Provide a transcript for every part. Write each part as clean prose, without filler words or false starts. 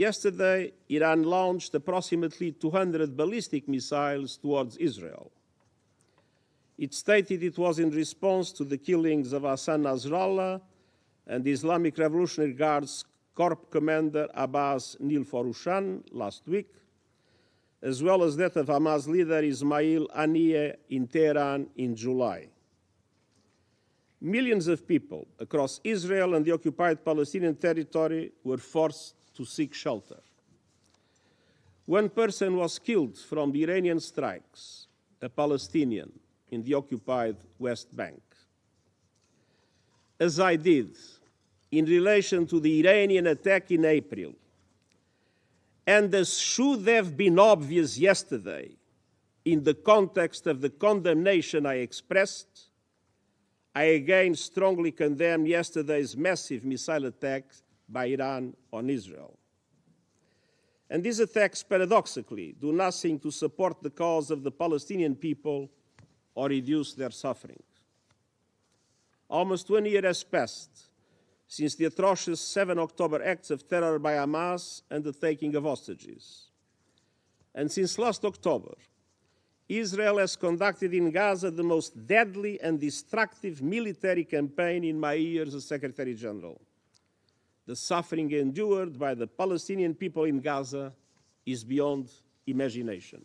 Yesterday, Iran launched approximately 200 ballistic missiles towards Israel. It stated it was in response to the killings of Hassan Nasrallah and the Islamic Revolutionary Guard's Corps Commander Abbas Nilforushan last week, as well as that of Hamas leader Ismail Haniyeh in Tehran in July. Millions of people across Israel and the occupied Palestinian territory were forced to seek shelter. One person was killed from the Iranian strikes, a Palestinian in the occupied West Bank. As I did in relation to the Iranian attack in April, and as should have been obvious yesterday in the context of the condemnation I expressed, I again strongly condemn yesterday's massive missile attack by Iran on Israel. And these attacks, paradoxically, do nothing to support the cause of the Palestinian people or reduce their suffering. Almost 1 year has passed since the atrocious 7 October acts of terror by Hamas and the taking of hostages. And since last October, Israel has conducted in Gaza the most deadly and destructive military campaign in my years as Secretary-General. The suffering endured by the Palestinian people in Gaza is beyond imagination.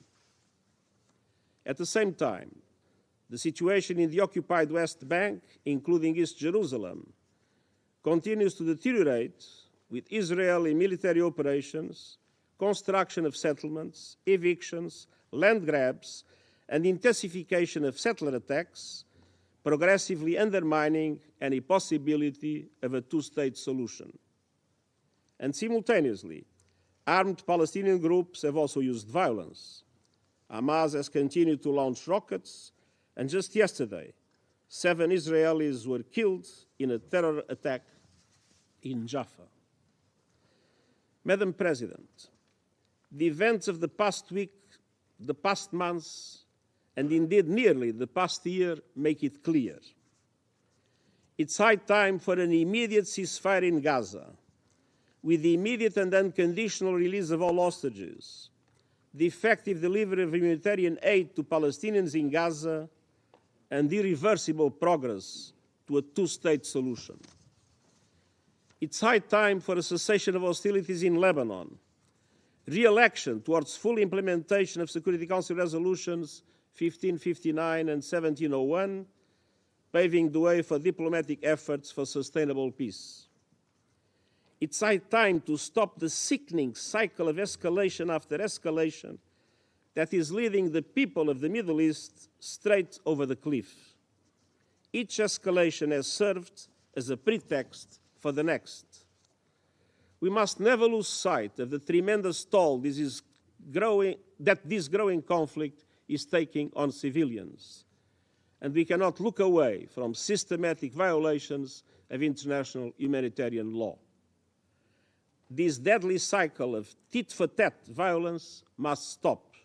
At the same time, the situation in the occupied West Bank, including East Jerusalem, continues to deteriorate with Israeli military operations, construction of settlements, evictions, land grabs, and intensification of settler attacks, progressively undermining any possibility of a two-state solution. And simultaneously, armed Palestinian groups have also used violence. Hamas has continued to launch rockets, and just yesterday, 7 Israelis were killed in a terror attack in Jaffa. Madam President, the events of the past week, the past months, and indeed nearly the past year make it clear. It's high time for an immediate ceasefire in Gaza, with the immediate and unconditional release of all hostages, the effective delivery of humanitarian aid to Palestinians in Gaza, and irreversible progress to a two-state solution. It's high time for a cessation of hostilities in Lebanon, re-election towards full implementation of Security Council resolutions 1559 and 1701, paving the way for diplomatic efforts for sustainable peace. It's high time to stop the sickening cycle of escalation after escalation that is leading the people of the Middle East straight over the cliff. Each escalation has served as a pretext for the next. We must never lose sight of the tremendous toll this growing conflict is taking on civilians. And we cannot look away from systematic violations of international humanitarian law. This deadly cycle of tit-for-tat violence must stop.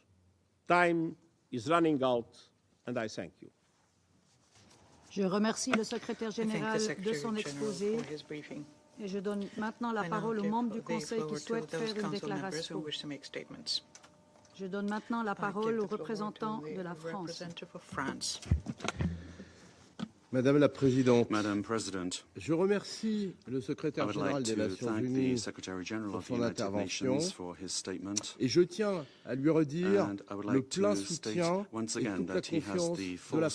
Time is running out, and I thank you. Je remercie le secrétaire général de son exposé et je donne maintenant la parole aux membres du Conseil qui souhaitent faire une déclaration. Je donne maintenant la parole au représentant de la France. Madame la Présidente, je remercie le secrétaire général des Nations Unies pour son intervention et je tiens à lui redire le plein soutien et toute la confiance de la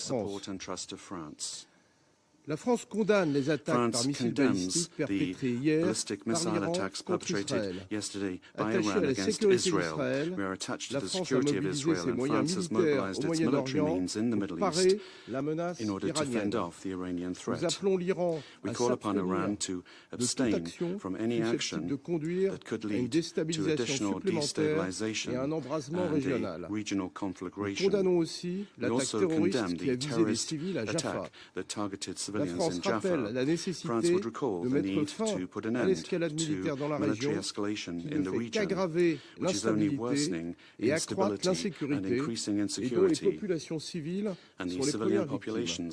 France. La France condamne les attaques par missiles balistiques perpétrées hier par l'Iran contre Israël. Attachée à la sécurité d'Israël, la France a mobilisé ses moyens militaires au Moyen-Orient pour parer la menace iranienne. Nous appelons l'Iran à s'abstenir de toute action susceptible de conduire à une déstabilisation supplémentaire et à un embrasement régional. Nous condamnons aussi l'attaque terroriste qui a visé les civils à Jaffa. La France rappelle la nécessité de mettre fin à l'escalade militaire dans la région qui ne fait qu'aggraver l'instabilité et accroître l'insécurité et dont les populations civiles sont les premières victimes.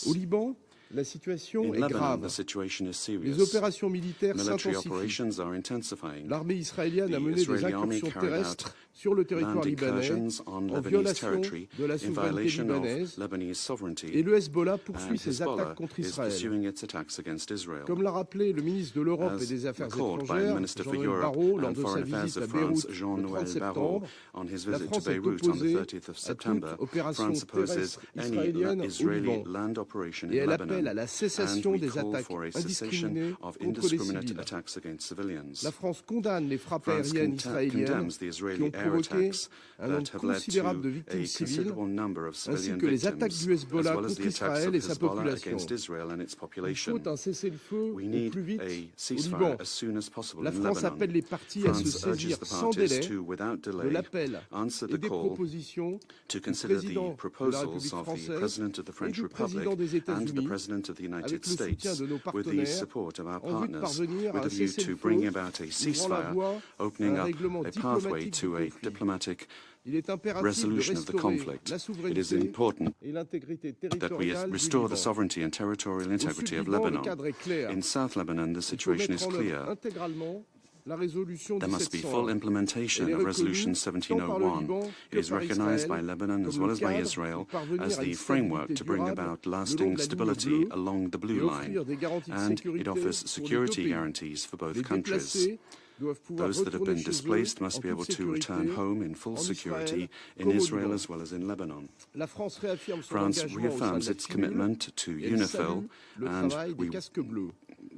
Au Liban, La situation In est Lebanon, grave. the situation is serious. Les opérations militaires Military s'intensifient. operations are intensifying. L'armée israélienne a The mené des Israeli army incursions carried terrestres out sur le territoire land libanais incursions on en Lebanese violation territory de la in souveraineté violation libanaise of Lebanese sovereignty, et le Hezbollah and poursuit ses Hezbollah attaques contre is Israël. pursuing its attacks against Israel. Comme l'a rappelé le ministre de l'Europe et As des Affaires recalled by étrangères, Minister for Jean-Noël Europe Barrot, lors and de sa Foreign Affairs visite à of France, Beyrouth le 30 Jean-Noël Barrot, septembre, on his la visit to France est Beirut on the opposée 30th of à toute September, opération France opposes terrestre any israélienne au Israeli Liban land operation et in elle appelle Lebanon, à la and cessation we des call attaques for a indiscriminées cessation of contre les indiscriminate civils. attacks against civilians. La France condamne les frappes France aériennes israéliennes condemns the qui Israeli ont air provoqué attacks un nombre that have led considérable de to victimes a civiles, considerable number of ainsi civilian que les attaques victims, du as Hezbollah well as contre the attacks Israël of et sa Hezbollah population. against Israel and its Il population. faut un cessez-le-feu We au need plus vite a au ceasefire Liban. as soon as possible La in France Lebanon. appelle les parties à se France urges saisir the sans parties délai to, without de delay, l'appel answer et the des call propositions to du consider the président de la proposals République of the française President of the et French du Republic président des and the États-Unis President of the United avec le soutien States, de nos with the partenaires support of our en vue de partners, parvenir à with un a view to cessez-le-feu bringing about a ouvrant la ceasefire, voie à opening un up règlement a pathway diplomatique du to a conflit. diplomatic Il est impératif de resolution of the restaurer conflict. la It is souveraineté important et l'intégrité that we territoriale du restore the Liban. sovereignty and territorial Au sud integrity of Liban, le Lebanon. cadre est clair. In South Lebanon, the Il faut situation mettre is en clear. œuvre intégralement la résolution There must be full 1701. implementation Elle est of Resolution reconnue tant par le 1701. Liban It que is par recognized Israël by Lebanon as comme well le as by cadre Israel pour parvenir as à une the framework stabilité to bring durable about le long lasting de la ligne stability bleue along the et blue line, offrir des garanties de and sécurité it offers pour les deux security pays. guarantees for both Les countries. déplacés doivent pouvoir Those that have retourner been chez eux displaced must en be able toute to return sécurité home in full en security Israël in comme au Israel Liban. as well as in Lebanon. La France réaffirme son France engagement au sein de reaffirms la its cellule commitment to et elle salue UNIFIL, le and travail des we casques bleus.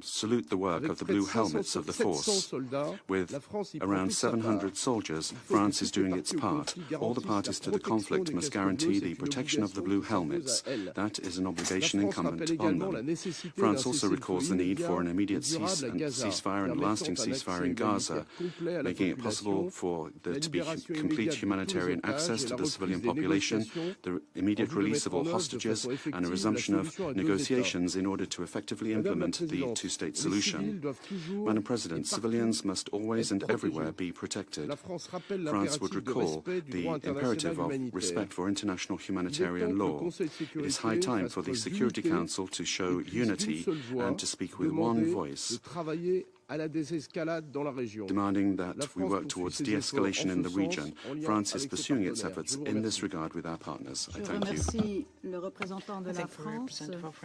salute the work Avec of the près de blue helmets of the 700 force. soldats, With la France y prend around toute sa 700 part. soldiers, Il faut France que is toutes les doing its parties au part. conflit All the garantissent parties la to the protection conflict des must casques bleus, guarantee c'est the une protection of the obligation blue qui s'impose helmets. à elle. That is an La obligation France incumbent rappelle upon également la them. nécessité France d'un also cessez-le-feu recalls the need for an immédiat et immediate durable à Gaza, ceasefire and permettant lasting un accès ceasefire in Gaza, humanitaire complet à la making it population, possible for there la to be libération complete immédiate de tous les humanitarian otages access et to la the reprise civilian des population, négociations the en immediate vue de release of mettre en all œuvre de hostages, façon and a effective la resumption of solution à deux États. negotiations in order to effectively Madame la implement the Présidente, two-state les solution. civils doivent toujours Madam et President, partout civilians must always être and everywhere protégés. be protected. La France rappelle France would l'impératif de recall respect du the droit international imperative of humanitaire. respect for international Il est temps humanitarian que le law. Conseil de It is high sécurité time fasse for the preuve Security d'unité Council to show et puisse d'une unity seule voix and to speak with one demander de voice, travailler à la désescalade dans la région. demanding La that we France work poursuit towards ses efforts de-escalation en in ce the region. sens, en lien France is avec ses pursuing its partenaires. efforts Je vous in this remercie. regard with our partners. I Je thank you. remercie le représentant de la France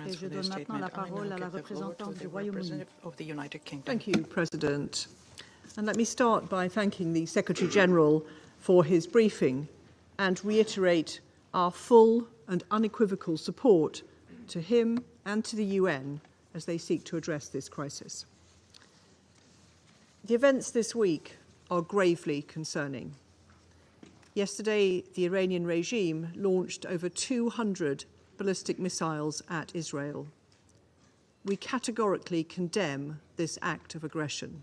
et je donne maintenant la parole à la représentante du Royaume-Uni. Thank you, President. And let me start by thanking the Secretary-General for his briefing and reiterate our full and unequivocal support to him and to the UN as they seek to address this crisis. The events this week are gravely concerning. Yesterday, the Iranian regime launched over 200 ballistic missiles at Israel. We categorically condemn this act of aggression,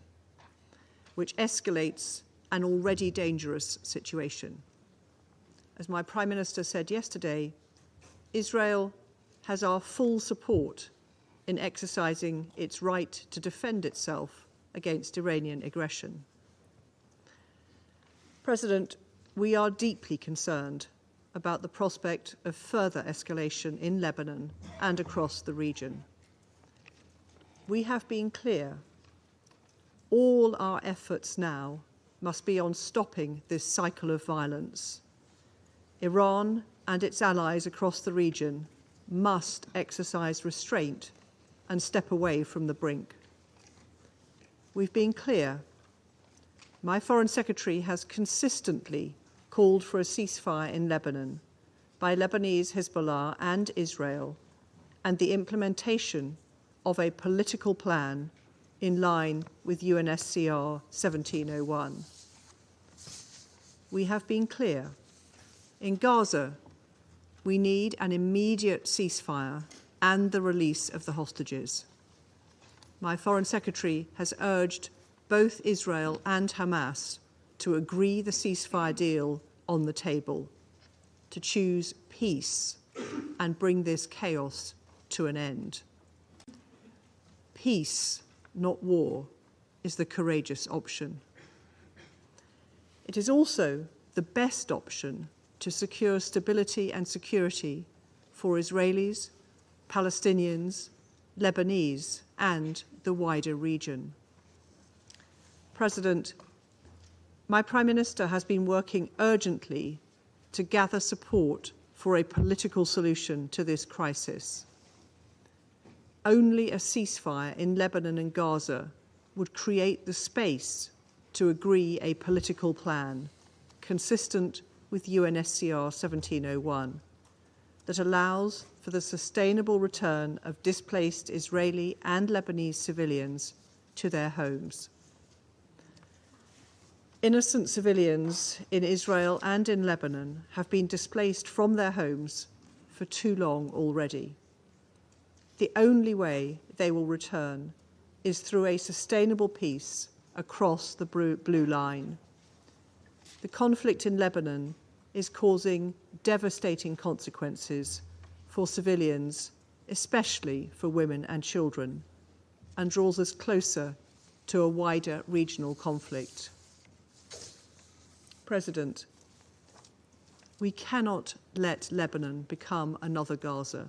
which escalates an already dangerous situation. As my Prime Minister said yesterday, Israel has our full support in exercising its right to defend itself against Iranian aggression. President, we are deeply concerned about the prospect of further escalation in Lebanon and across the region. We have been clear. All our efforts now must be on stopping this cycle of violence. Iran and its allies across the region must exercise restraint and step away from the brink. We've been clear. My Foreign Secretary has consistently called for a ceasefire in Lebanon by Lebanese Hezbollah and Israel and the implementation of a political plan in line with UNSCR 1701. We have been clear. In Gaza, we need an immediate ceasefire and the release of the hostages. My Foreign Secretary has urged both Israel and Hamas to agree the ceasefire deal on the table, to choose peace and bring this chaos to an end. Peace, not war, is the courageous option. It is also the best option to secure stability and security for Israelis, Palestinians, Lebanese, and the wider region. President, my Prime Minister has been working urgently to gather support for a political solution to this crisis. Only a ceasefire in Lebanon and Gaza would create the space to agree a political plan consistent with UNSCR 1701 that allows for the sustainable return of displaced Israeli and Lebanese civilians to their homes. Innocent civilians in Israel and in Lebanon have been displaced from their homes for too long already. The only way they will return is through a sustainable peace across the blue line. The conflict in Lebanon is causing devastating consequences for civilians, especially for women and children, and draws us closer to a wider regional conflict. President, we cannot let Lebanon become another Gaza.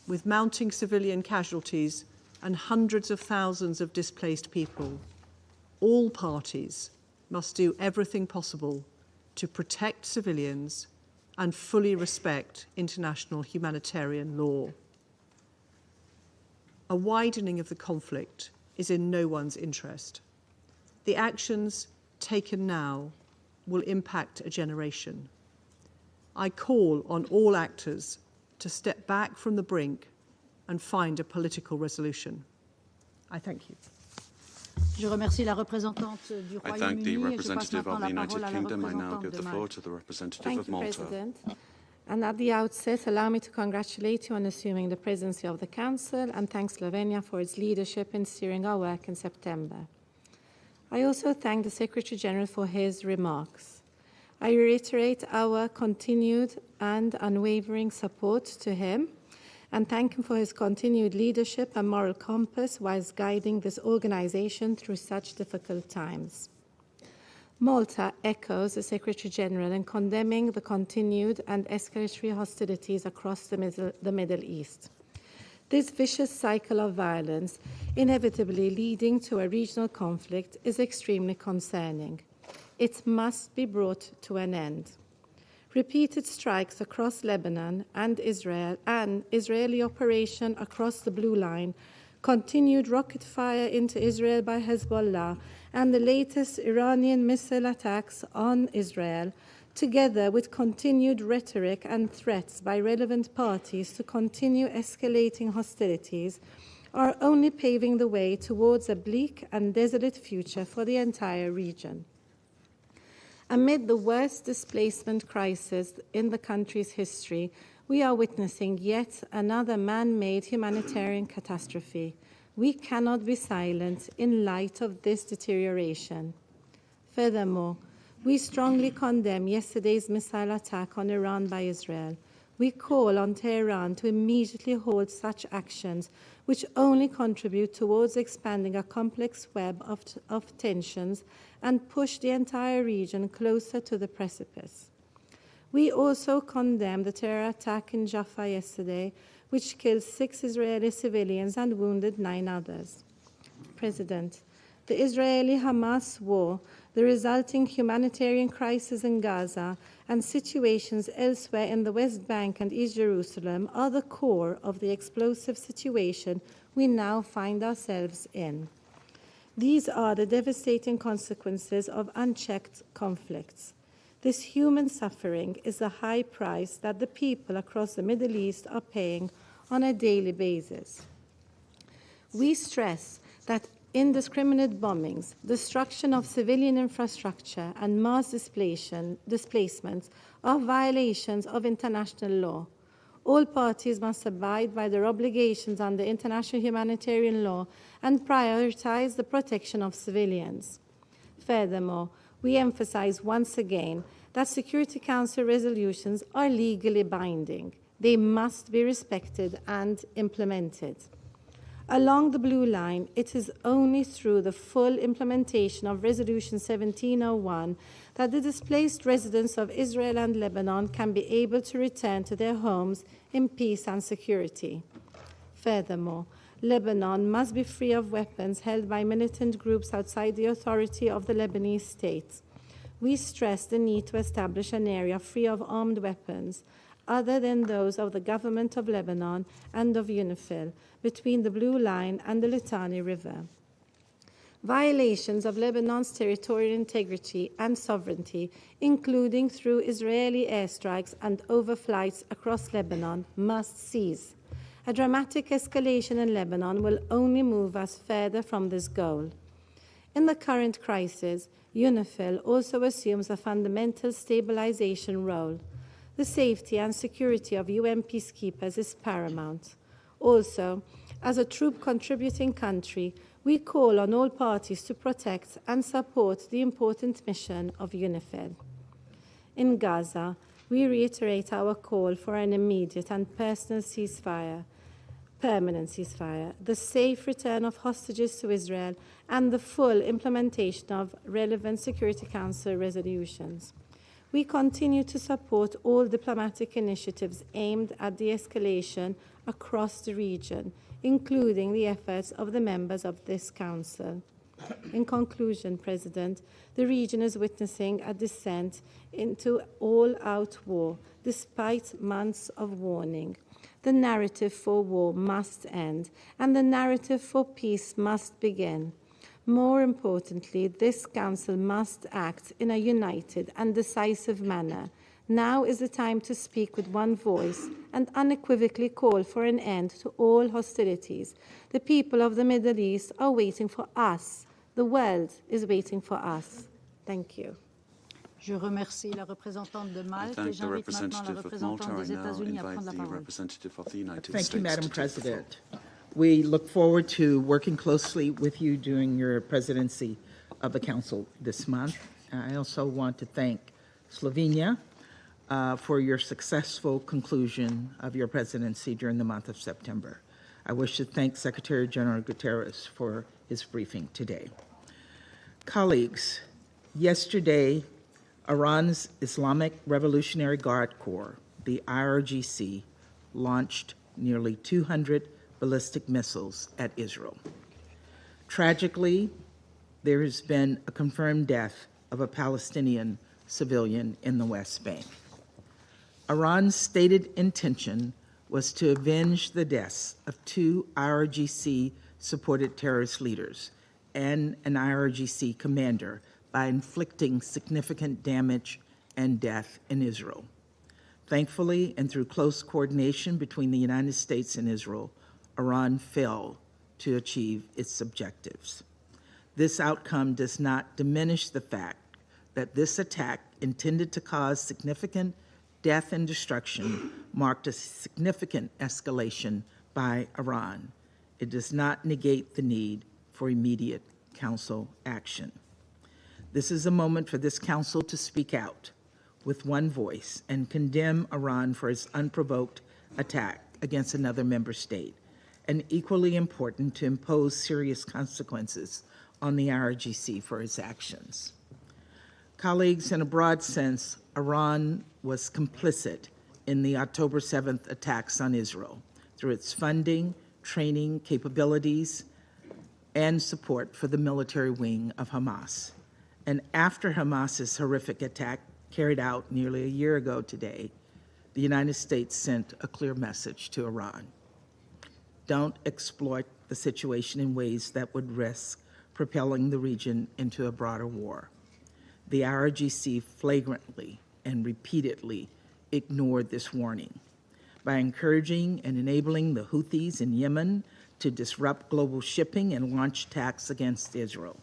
With mounting civilian casualties and hundreds of thousands of displaced people, all parties must do everything possible to protect civilians and fully respect international humanitarian law. A widening of the conflict is in no one's interest. The actions taken now will impact a generation. I call on all actors to step back from the brink and find a political resolution. I thank you. Je remercie la représentante du I thank the Royaume-Uni et je passe representative maintenant of the la United parole à la Kingdom. I now représentante give de the floor Malte. to the representative Thank of you, Malta. President. And at the outset, allow me to congratulate you on assuming the presidency of the Council and thank Slovenia for its leadership in steering our work in September. I also thank the Secretary-General for his remarks. I reiterate our continued and unwavering support to him and thank him for his continued leadership and moral compass whilst guiding this organization through such difficult times. Malta echoes the Secretary-General in condemning the continued and escalatory hostilities across the Middle East. This vicious cycle of violence, inevitably leading to a regional conflict, is extremely concerning. It must be brought to an end. Repeated strikes across Lebanon and Israel, and Israeli operation across the Blue Line, continued rocket fire into Israel by Hezbollah, and the latest Iranian missile attacks on Israel, together with continued rhetoric and threats by relevant parties to continue escalating hostilities, are only paving the way towards a bleak and desolate future for the entire region. Amid the worst displacement crisis in the country's history, we are witnessing yet another man-made humanitarian catastrophe. We cannot be silent in light of this deterioration. Furthermore, we strongly condemn yesterday's missile attack on Iran by Israel. We call on Tehran to immediately halt such actions, which only contribute towards expanding a complex web of tensions and push the entire region closer to the precipice. We also condemn the terror attack in Jaffa yesterday, which killed 6 Israeli civilians and wounded 9 others. President, the Israeli-Hamas war, the resulting humanitarian crisis in Gaza, and situations elsewhere in the West Bank and East Jerusalem are the core of the explosive situation we now find ourselves in. These are the devastating consequences of unchecked conflicts. This human suffering is the high price that the people across the Middle East are paying on a daily basis. We stress that indiscriminate bombings, destruction of civilian infrastructure, and mass displacements are violations of international law. All parties must abide by their obligations under international humanitarian law and prioritize the protection of civilians. Furthermore, we emphasize once again that Security Council resolutions are legally binding. They must be respected and implemented. Along the Blue Line, it is only through the full implementation of Resolution 1701 that the displaced residents of Israel and Lebanon can be able to return to their homes in peace and security. Furthermore, Lebanon must be free of weapons held by militant groups outside the authority of the Lebanese state. We stress the need to establish an area free of armed weapons, other than those of the government of Lebanon and of UNIFIL, between the Blue Line and the Litani River. Violations of Lebanon's territorial integrity and sovereignty, including through Israeli airstrikes and overflights across Lebanon, must cease. A dramatic escalation in Lebanon will only move us further from this goal. In the current crisis, UNIFIL also assumes a fundamental stabilization role. The safety and security of UN peacekeepers is paramount. Also, as a troop-contributing country, we call on all parties to protect and support the important mission of UNIFIL. In Gaza, we reiterate our call for an immediate and permanent ceasefire, the safe return of hostages to Israel, and the full implementation of relevant Security Council resolutions. We continue to support all diplomatic initiatives aimed at de-escalation across the region, including the efforts of the members of this Council. In conclusion, President, the region is witnessing a descent into all-out war, despite months of warning. The narrative for war must end, and the narrative for peace must begin. More importantly, this Council must act in a united and decisive manner. Now is the time to speak with one voice and unequivocally call for an end to all hostilities. The people of the Middle East are waiting for us. The world is waiting for us. Thank you. Je remercie la représentante de Malte et j'invite maintenant la représentante des États-Unis à prendre la parole. Thank you, Madam President. We look forward to working closely with you during your presidency of the Council this month. I also want to thank Slovenia for your successful conclusion of your presidency during the month of September. I wish to thank Secretary-General Guterres for his briefing today. Colleagues, yesterday, Iran's Islamic Revolutionary Guard Corps, the IRGC, launched nearly 200 ballistic missiles at Israel. Tragically, there has been a confirmed death of a Palestinian civilian in the West Bank. Iran's stated intention was to avenge the deaths of 2 IRGC-supported terrorist leaders and an IRGC commander by inflicting significant damage and death in Israel. Thankfully, and through close coordination between the United States and Israel, Iran failed to achieve its objectives. This outcome does not diminish the fact that this attack, intended to cause significant death and destruction, marked a significant escalation by Iran. It does not negate the need for immediate Council action. This is a moment for this Council to speak out with one voice and condemn Iran for its unprovoked attack against another member state, and equally important, to impose serious consequences on the IRGC for its actions. Colleagues, in a broad sense, Iran was complicit in the October 7th attacks on Israel through its funding, training, capabilities, and support for the military wing of Hamas. And after Hamas's horrific attack carried out nearly a year ago today, the United States sent a clear message to Iran. Don't exploit the situation in ways that would risk propelling the region into a broader war. The IRGC flagrantly and repeatedly ignored this warning by encouraging and enabling the Houthis in Yemen to disrupt global shipping and launch attacks against Israel,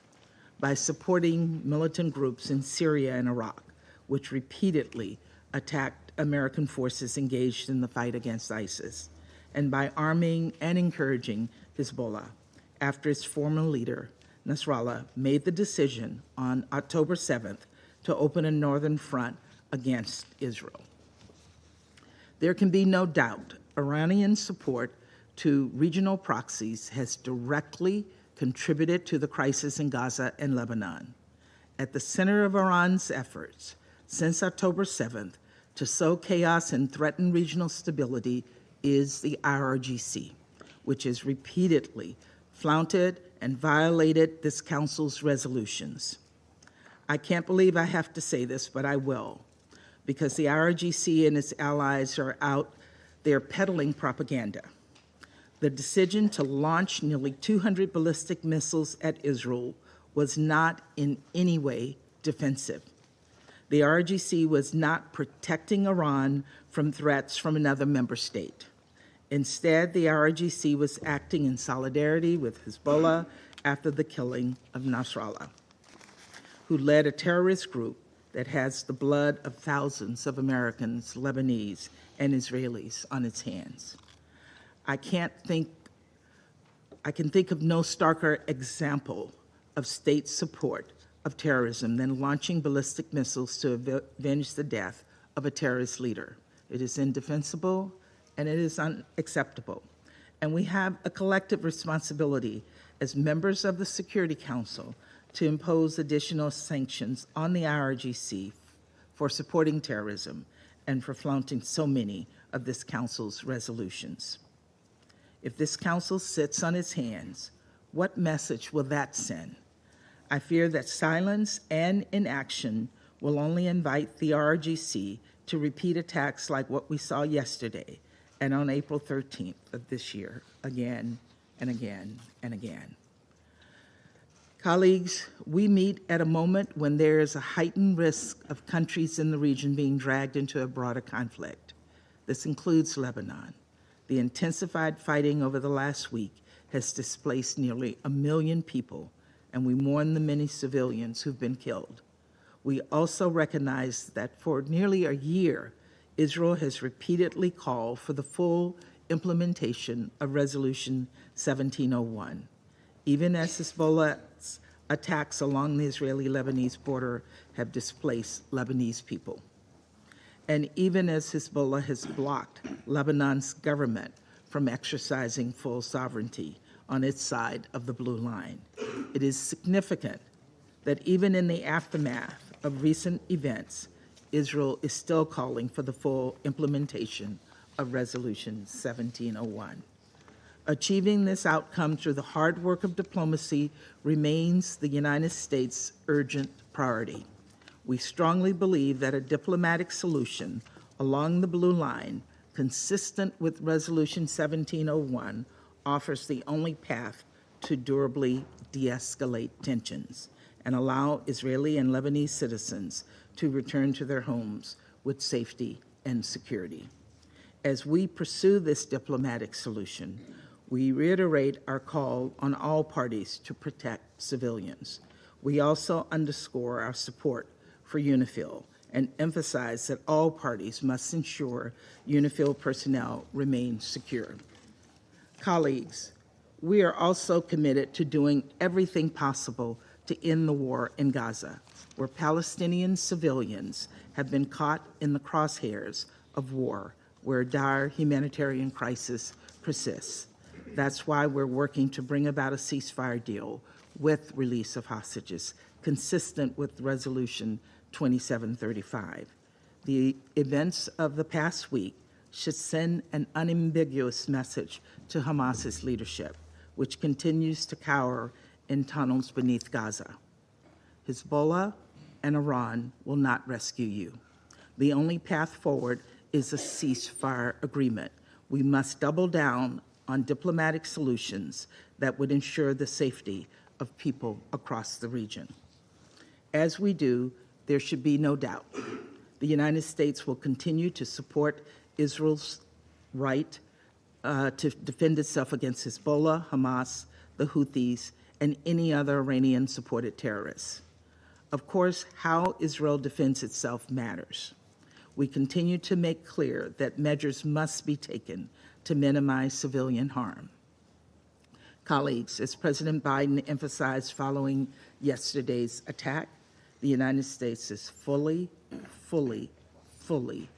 by supporting militant groups in Syria and Iraq, which repeatedly attacked American forces engaged in the fight against ISIS, and by arming and encouraging Hezbollah after its former leader, Nasrallah, made the decision on October 7th to open a northern front against Israel. There can be no doubt Iranian support to regional proxies has directly contributed to the crisis in Gaza and Lebanon. At the center of Iran's efforts since October 7th to sow chaos and threaten regional stability is the IRGC, which has repeatedly flouted and violated this Council's resolutions. I can't believe I have to say this, but I will, because the IRGC and its allies are out there peddling propaganda. The decision to launch nearly 200 ballistic missiles at Israel was not in any way defensive. The IRGC was not protecting Iran from threats from another member state. Instead, the IRGC was acting in solidarity with Hezbollah after the killing of Nasrallah, who led a terrorist group that has the blood of thousands of Americans, Lebanese, and Israelis on its hands. I can think of no starker example of state support of terrorism than launching ballistic missiles to avenge the death of a terrorist leader. It is indefensible and it is unacceptable. And we have a collective responsibility as members of the Security Council to impose additional sanctions on the IRGC for supporting terrorism and for flaunting so many of this Council's resolutions. If this Council sits on its hands, what message will that send? I fear that silence and inaction will only invite the IRGC to repeat attacks like what we saw yesterday and on April 13th of this year, again and again and again. Colleagues, we meet at a moment when there is a heightened risk of countries in the region being dragged into a broader conflict. This includes Lebanon. The intensified fighting over the last week has displaced nearly 1 million people, and we mourn the many civilians who've been killed. We also recognize that for nearly a year, Israel has repeatedly called for the full implementation of Resolution 1701, even as Hezbollah's attacks along the Israeli-Lebanese border have displaced Lebanese people. And even as Hezbollah has blocked Lebanon's government from exercising full sovereignty on its side of the blue line, it is significant that even in the aftermath of recent events, Israel is still calling for the full implementation of Resolution 1701. Achieving this outcome through the hard work of diplomacy remains the United States' urgent priority. We strongly believe that a diplomatic solution along the blue line, consistent with Resolution 1701, offers the only path to durably de-escalate tensions and allow Israeli and Lebanese citizens to return to their homes with safety and security. As we pursue this diplomatic solution, we reiterate our call on all parties to protect civilians. We also underscore our support for UNIFIL and emphasize that all parties must ensure UNIFIL personnel remain secure. Colleagues, we are also committed to doing everything possible to end the war in Gaza, where Palestinian civilians have been caught in the crosshairs of war, where dire humanitarian crisis persists. That's why we're working to bring about a ceasefire deal with release of hostages, consistent with Resolution 2735. The events of the past week should send an unambiguous message to Hamas's leadership, which continues to cower in tunnels beneath Gaza. Hezbollah and Iran will not rescue you. The only path forward is a ceasefire agreement. We must double down on diplomatic solutions that would ensure the safety of people across the region. As we do, there should be no doubt. The United States will continue to support Israel's right to defend itself against Hezbollah, Hamas, the Houthis, and any other Iranian-supported terrorists. Of course, how Israel defends itself matters. We continue to make clear that measures must be taken to minimize civilian harm. Colleagues, as President Biden emphasized following yesterday's attack, the United States is fully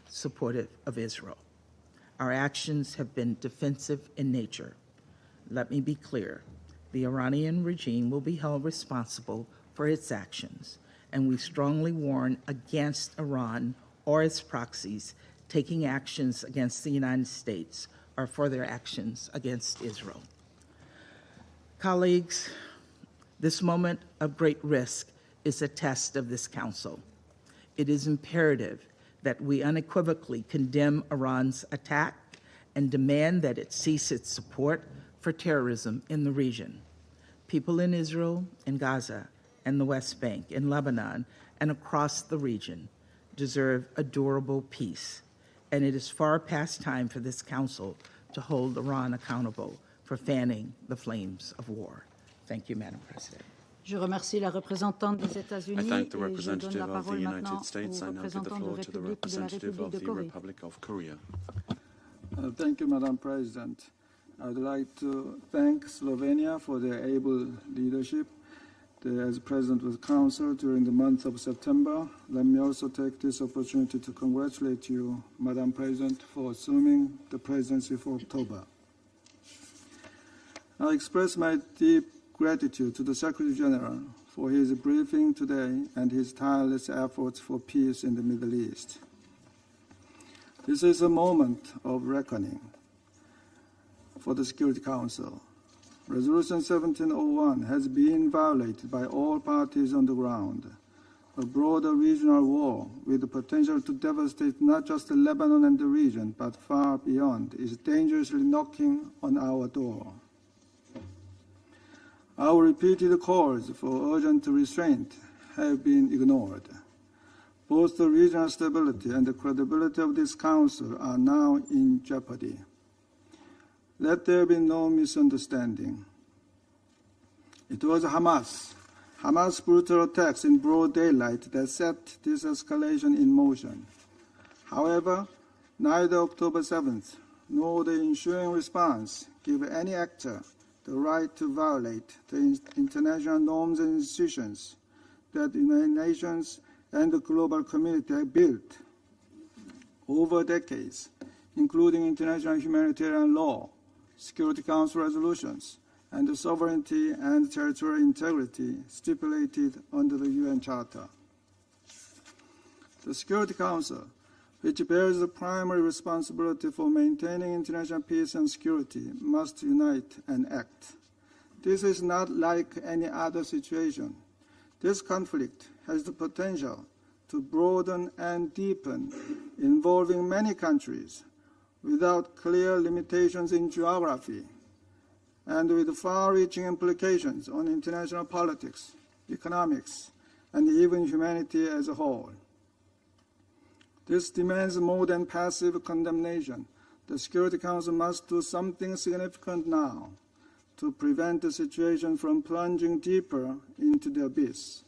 supportive of Israel. Our actions have been defensive in nature. Let me be clear. The Iranian regime will be held responsible for its actions, and we strongly warn against Iran or its proxies taking actions against the United States or for their actions against Israel. Colleagues, this moment of great risk is a test of this Council. It is imperative that we unequivocally condemn Iran's attack and demand that it cease its support for terrorism in the region. People in Israel, in Gaza, and the West Bank, in Lebanon, and across the region deserve a durable peace, and it is far past time for this Council to hold Iran accountable for fanning the flames of war. Thank you, Madam President. Je remercie la représentante des États-Unis I thank the et je donne representative la of the parole maintenant United States. au I now give the représentant floor to the de la representative République of de the Corée. Republic of Korea. Thank you, Madam President. I would like to thank Slovenia for their able leadership as President of the Council during the month of September. Let me also take this opportunity to congratulate you, Madam President, for assuming the presidency for October. I express my deep gratitude to the Secretary-General for his briefing today and his tireless efforts for peace in the Middle East. This is a moment of reckoning for the Security Council. Resolution 1701 has been violated by all parties on the ground. A broader regional war with the potential to devastate not just Lebanon and the region, but far beyond, is dangerously knocking on our door. Our repeated calls for urgent restraint have been ignored. Both the regional stability and the credibility of this Council are now in jeopardy. Let there be no misunderstanding. It was Hamas' brutal attacks in broad daylight that set this escalation in motion. However, neither October 7th nor the ensuing response give any actor the right to violate the international norms and institutions that the United Nations and the global community have built over decades, including international humanitarian law, Security Council resolutions, and the sovereignty and territorial integrity stipulated under the UN Charter. The Security Council, which bears the primary responsibility for maintaining international peace and security, must unite and act. This is not like any other situation. This conflict has the potential to broaden and deepen, involving many countries without clear limitations in geography, and with far-reaching implications on international politics, economics, and even humanity as a whole. This demands more than passive condemnation. The Security Council must do something significant now to prevent the situation from plunging deeper into the abyss.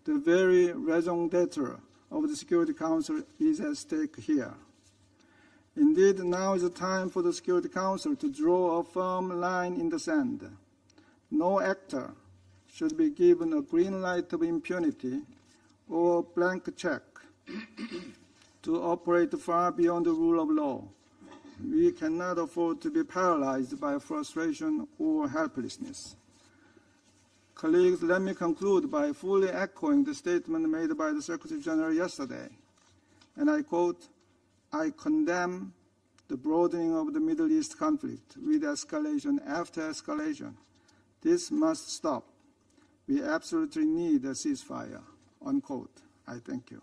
The very raison d'etre of the Security Council is at stake here. Indeed, now is the time for the Security Council to draw a firm line in the sand. No actor should be given a green light of impunity or a blank check to operate far beyond the rule of law. We cannot afford to be paralyzed by frustration or helplessness. Colleagues, let me conclude by fully echoing the statement made by the Secretary-General yesterday. And I quote, "I condemn the broadening of the Middle East conflict with escalation after escalation. This must stop. We absolutely need a ceasefire," unquote. I thank you.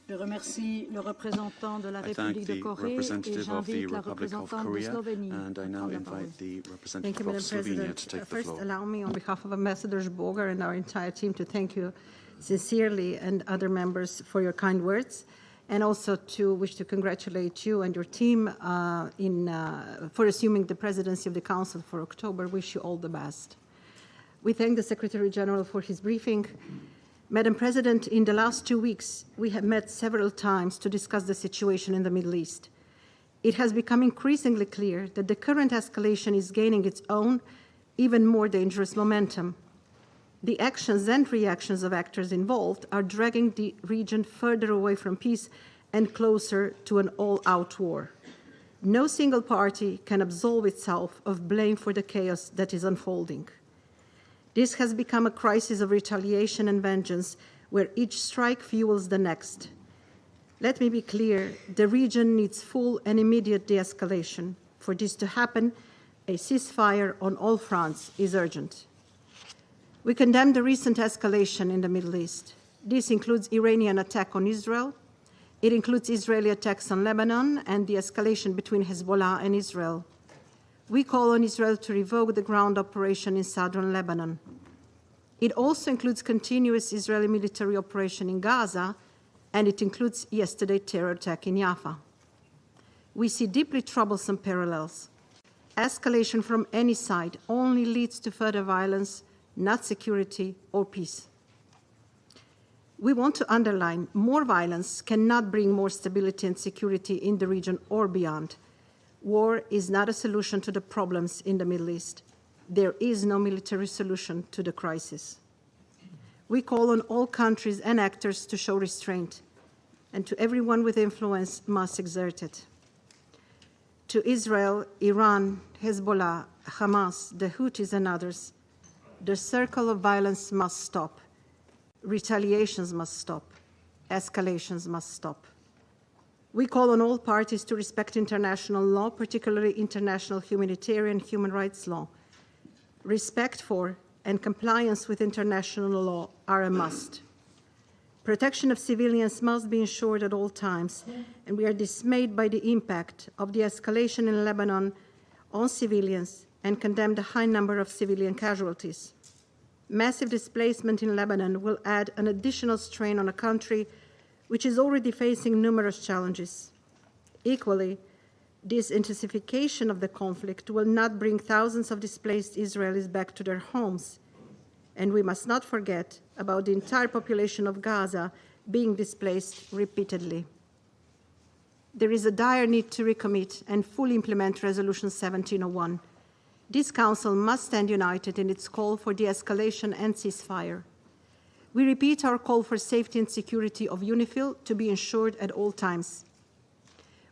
Je remercie le représentant de la République de Corée et j'invite la représentante de Slovénie à prendre la parole. Thank you, Madam President. First, allow me, on behalf of Ambassador Boger and our entire team, to thank you sincerely and other members for your kind words, and also to wish to congratulate you and your team for assuming the presidency of the Council for October. Wish you all the best. We thank the Secretary-General for his briefing. Madam President, in the last 2 weeks, we have met several times to discuss the situation in the Middle East. It has become increasingly clear that the current escalation is gaining its own, even more dangerous momentum. The actions and reactions of actors involved are dragging the region further away from peace and closer to an all-out war. No single party can absolve itself of blame for the chaos that is unfolding. This has become a crisis of retaliation and vengeance, where each strike fuels the next. Let me be clear, the region needs full and immediate de-escalation. For this to happen, a ceasefire on all fronts is urgent. We condemn the recent escalation in the Middle East. This includes Iranian attack on Israel. It includes Israeli attacks on Lebanon and the escalation between Hezbollah and Israel. We call on Israel to revoke the ground operation in southern Lebanon. It also includes continuous Israeli military operation in Gaza, and it includes yesterday's terror attack in Jaffa. We see deeply troublesome parallels. Escalation from any side only leads to further violence, not security or peace. We want to underline more violence cannot bring more stability and security in the region or beyond. War is not a solution to the problems in the Middle East. There is no military solution to the crisis. We call on all countries and actors to show restraint, and to everyone with influence must exert it. To Israel, Iran, Hezbollah, Hamas, the Houthis and others, the circle of violence must stop. Retaliations must stop. Escalations must stop. We call on all parties to respect international law, particularly international humanitarian human rights law. Respect for and compliance with international law are a must. Protection of civilians must be ensured at all times, and we are dismayed by the impact of the escalation in Lebanon on civilians and condemn the high number of civilian casualties. Massive displacement in Lebanon will add an additional strain on a country which is already facing numerous challenges. Equally, this intensification of the conflict will not bring thousands of displaced Israelis back to their homes. And we must not forget about the entire population of Gaza being displaced repeatedly. There is a dire need to recommit and fully implement Resolution 1701. This Council must stand united in its call for de-escalation and ceasefire. We repeat our call for safety and security of UNIFIL to be ensured at all times.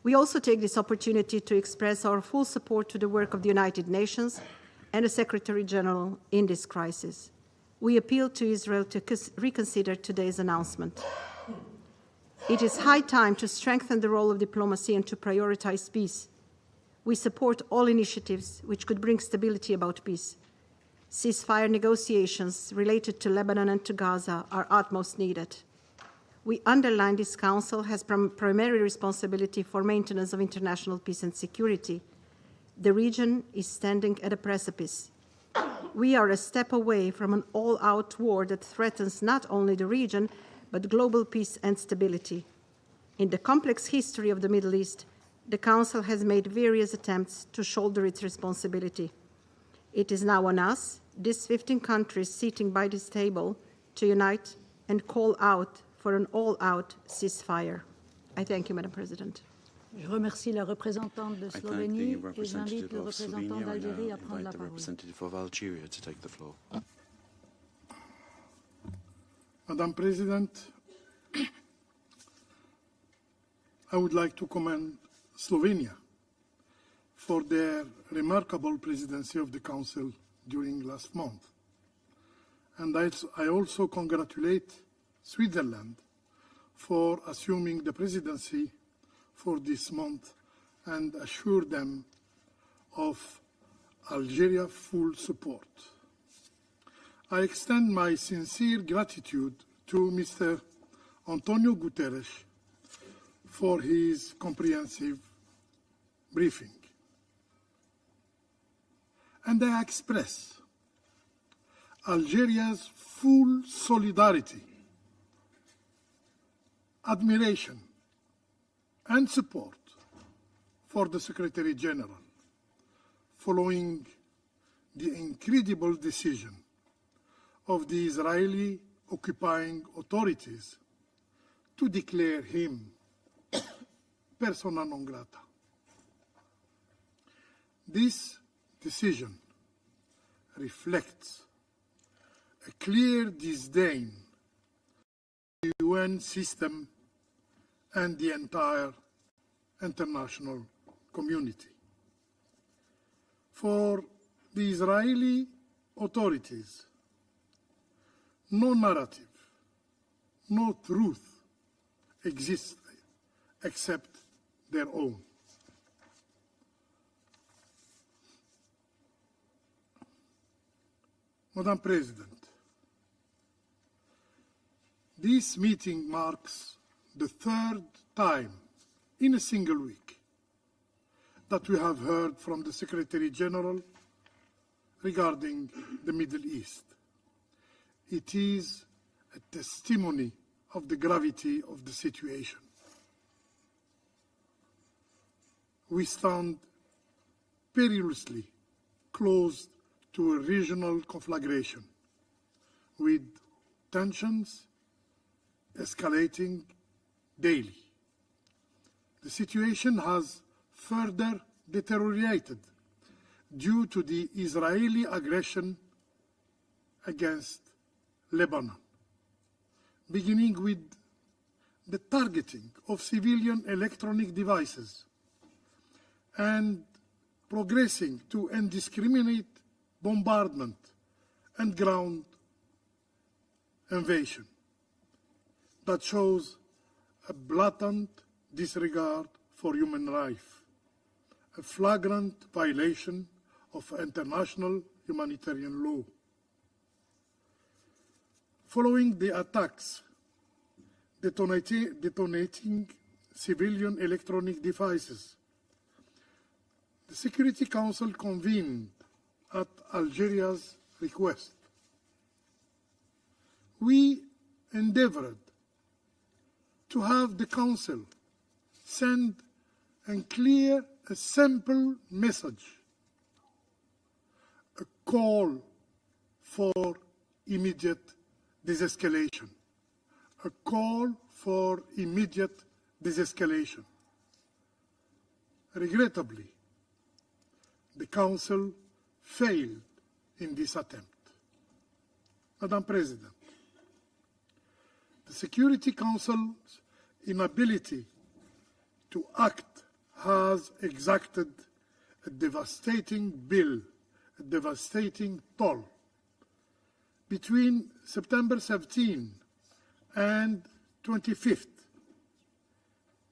We also take this opportunity to express our full support to the work of the United Nations and the Secretary-General in this crisis. We appeal to Israel to reconsider today's announcement. It is high time to strengthen the role of diplomacy and to prioritize peace. We support all initiatives which could bring stability about peace. Ceasefire negotiations related to Lebanon and to Gaza are utmost needed. We underline this Council has primary responsibility for maintenance of international peace and security. The region is standing at a precipice. We are a step away from an all-out war that threatens not only the region, but global peace and stability. In the complex history of the Middle East, the Council has made various attempts to shoulder its responsibility. It is now on us, these 15 countries sitting by this table, to unite and call out for an all-out ceasefire. I thank you, Madam President. Je remercie la représentante de Slovénie et j'invite le représentant d'Algérie à prendre la parole. Madam President, I would like to commend Slovenia for their remarkable presidency of the Council during last month. And I also congratulate Switzerland for assuming the presidency for this month and assure them of Algeria's full support. I extend my sincere gratitude to Mr. António Guterres for his comprehensive briefing. And I express Algeria's full solidarity, admiration, and support for the Secretary-General following the incredible decision of the Israeli occupying authorities to declare him persona non grata. This decision reflects a clear disdain for the UN system and the entire international community. For the Israeli authorities, no narrative, no truth exists except their own. Madam President, this meeting marks the third time in a single week that we have heard from the Secretary-General regarding the Middle East. It is a testimony of the gravity of the situation. We stand perilously close to a regional conflagration, with tensions escalating daily. The situation has further deteriorated due to the Israeli aggression against Lebanon, beginning with the targeting of civilian electronic devices and progressing to indiscriminate bombardment and ground invasion that shows a blatant disregard for human life, a flagrant violation of international humanitarian law. Following the attacks detonating civilian electronic devices, the Security Council convened at Algeria's request. We endeavored to have the Council send and clear a simple message, a call for immediate desescalation, a call for immediate desescalation. Regrettably, the Council failed in this attempt. Madam President, the Security Council's inability to act has exacted a devastating bill, a devastating toll. Between September 17 and 25th,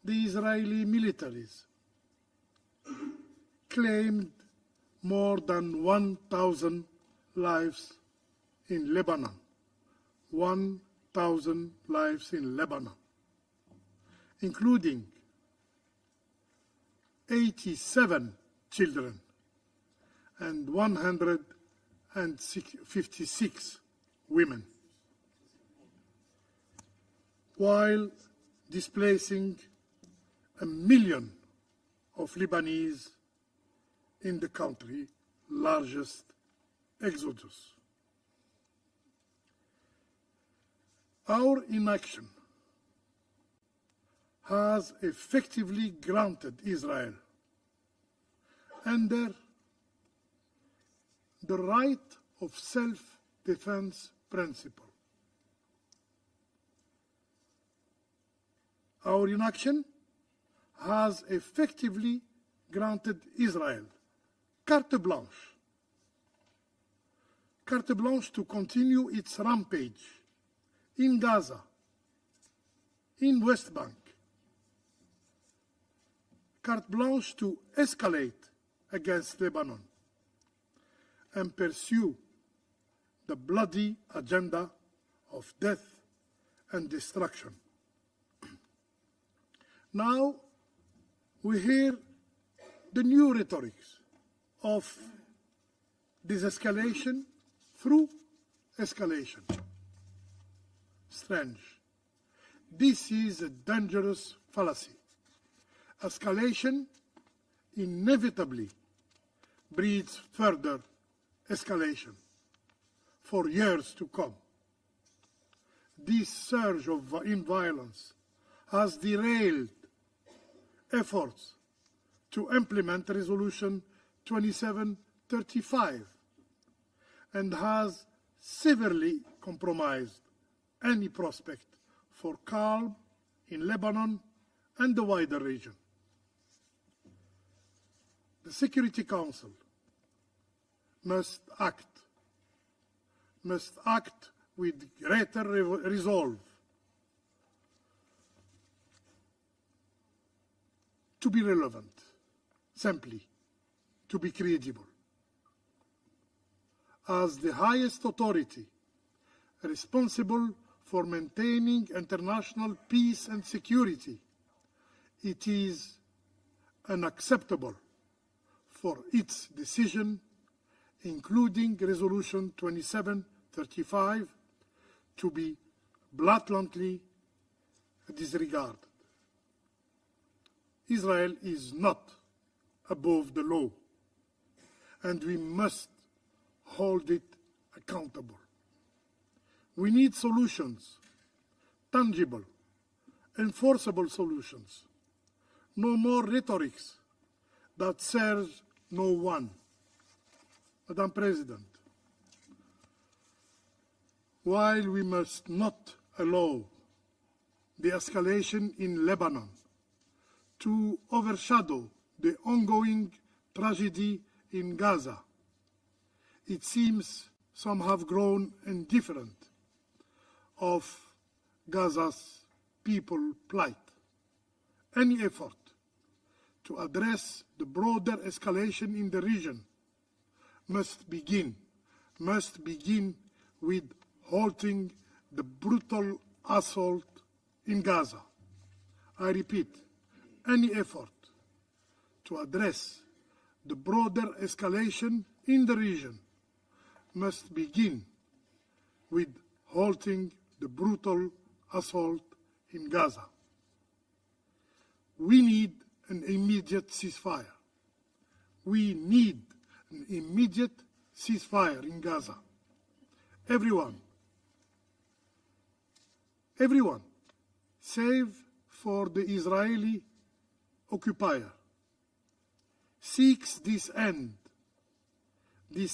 the Israeli militaries claimed more than 1,000 lives in Lebanon. 1,000 lives in Lebanon, including 87 children and 156 women, while displacing 1 million of Lebanese in the country's largest exodus. Our inaction has effectively granted Israel under the right of self-defense principle. Our inaction has effectively granted Israel carte blanche to continue its rampage in Gaza, in West Bank, carte blanche to escalate against Lebanon and pursue the bloody agenda of death and destruction. Now we hear the new rhetorics of desescalation through escalation. Strange. This is a dangerous fallacy. Escalation inevitably breeds further escalation for years to come. This surge in violence has derailed efforts to implement Resolution 2735 and has severely compromised any prospect for calm in Lebanon and the wider region. The Security Council must act with greater resolve to be relevant, simply to be credible. As the highest authority responsible for maintaining international peace and security, it is unacceptable for its decision, including Resolution 2735, to be blatantly disregarded. Israel is not above the law, and we must hold it accountable. We need solutions, tangible, enforceable solutions. No more rhetorics that serves no one. Madam President, while we must not allow the escalation in Lebanon to overshadow the ongoing tragedy in Gaza, it seems some have grown indifferent of Gaza's people plight. Any effort to address the broader escalation in the region must begin with halting the brutal assault in Gaza. I repeat, any effort to address the broader escalation in the region must begin with halting the brutal assault in Gaza. We need an immediate ceasefire. We need an immediate ceasefire in Gaza. Everyone, save for the Israeli occupier, seeks this end, this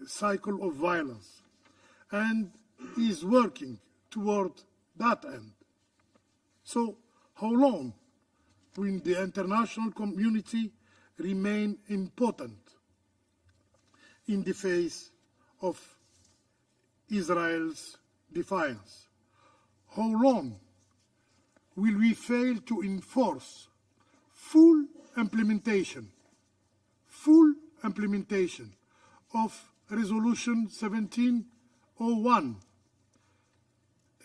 cycle of violence, and is working toward that end. So how long will the international community remain impotent in the face of Israel's defiance? How long will we fail to enforce full implementation of Resolution 1701,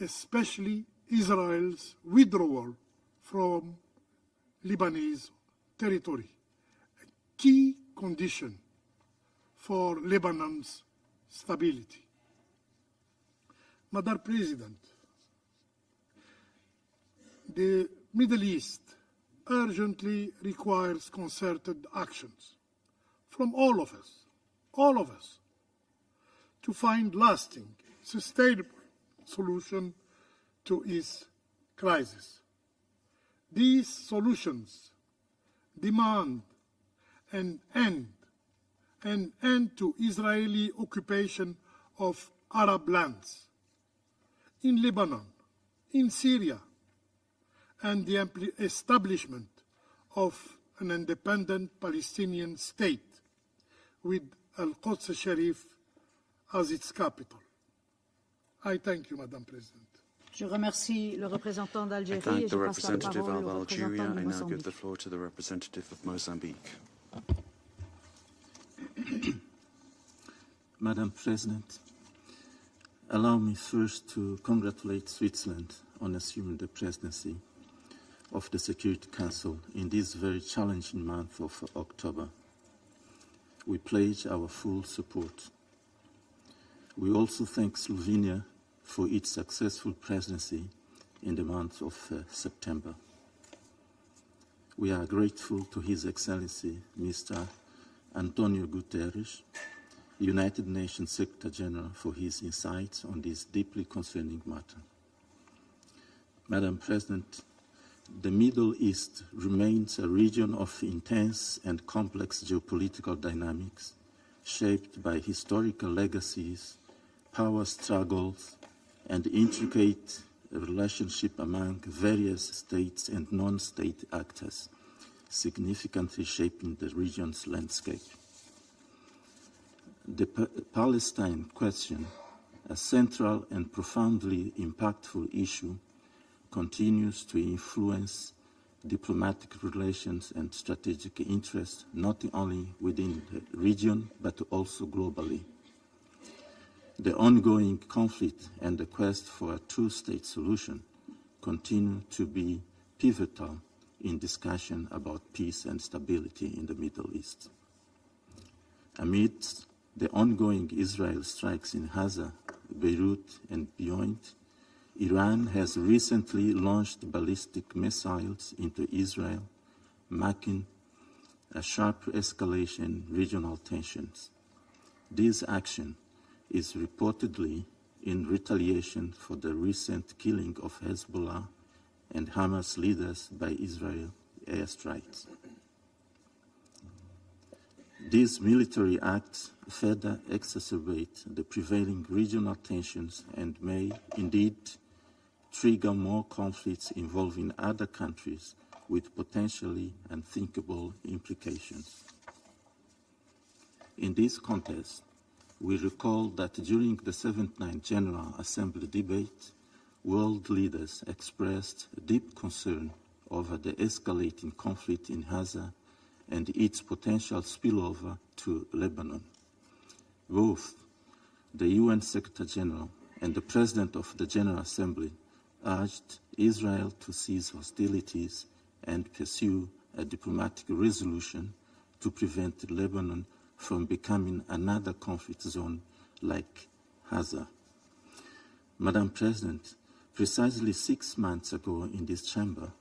especially Israel's withdrawal from Lebanese territory, a key condition for Lebanon's stability? Madam President, the Middle East urgently requires concerted actions from all of us, to find lasting, sustainable solution to its crisis. These solutions demand an end to Israeli occupation of Arab lands in Lebanon, in Syria, and the establishment of an independent Palestinian state with Al-Quds Sharif as its capital. I thank you, Madam President. Je remercie le représentant I d'Algérie thank et the je passe la representative parole of au Algeria. représentant du I now give the Mozambique. floor to the representative of Mozambique. Madam President, allow me first to congratulate Switzerland on assuming the presidency of the Security Council in this very challenging month of October. We pledge our full support. We also thank Slovenia for its successful presidency in the month of September. We are grateful to His Excellency Mr. António Guterres, United Nations Secretary-General, for his insights on this deeply concerning matter. Madam President, the Middle East remains a region of intense and complex geopolitical dynamics, shaped by historical legacies, power struggles, and intricate relationship among various states and non-state actors, significantly shaping the region's landscape. The Palestine question, a central and profoundly impactful issue, continues to influence diplomatic relations and strategic interests, not only within the region, but also globally. The ongoing conflict and the quest for a two-state solution continue to be pivotal in discussion about peace and stability in the Middle East. Amidst the ongoing Israel strikes in Gaza, Beirut, and beyond, Iran has recently launched ballistic missiles into Israel, marking a sharp escalation in regional tensions. This action is reportedly in retaliation for the recent killing of Hezbollah and Hamas leaders by Israel airstrikes. These military acts further exacerbate the prevailing regional tensions and may indeed trigger more conflicts involving other countries with potentially unthinkable implications. In this context, we recall that during the 79th General Assembly debate, world leaders expressed deep concern over the escalating conflict in Gaza and its potential spillover to Lebanon. Both the UN Secretary-General and the President of the General Assembly urged Israel to cease hostilities and pursue a diplomatic resolution to prevent Lebanon from becoming another conflict zone like Gaza. Madam President, precisely 6 months ago in this chamber,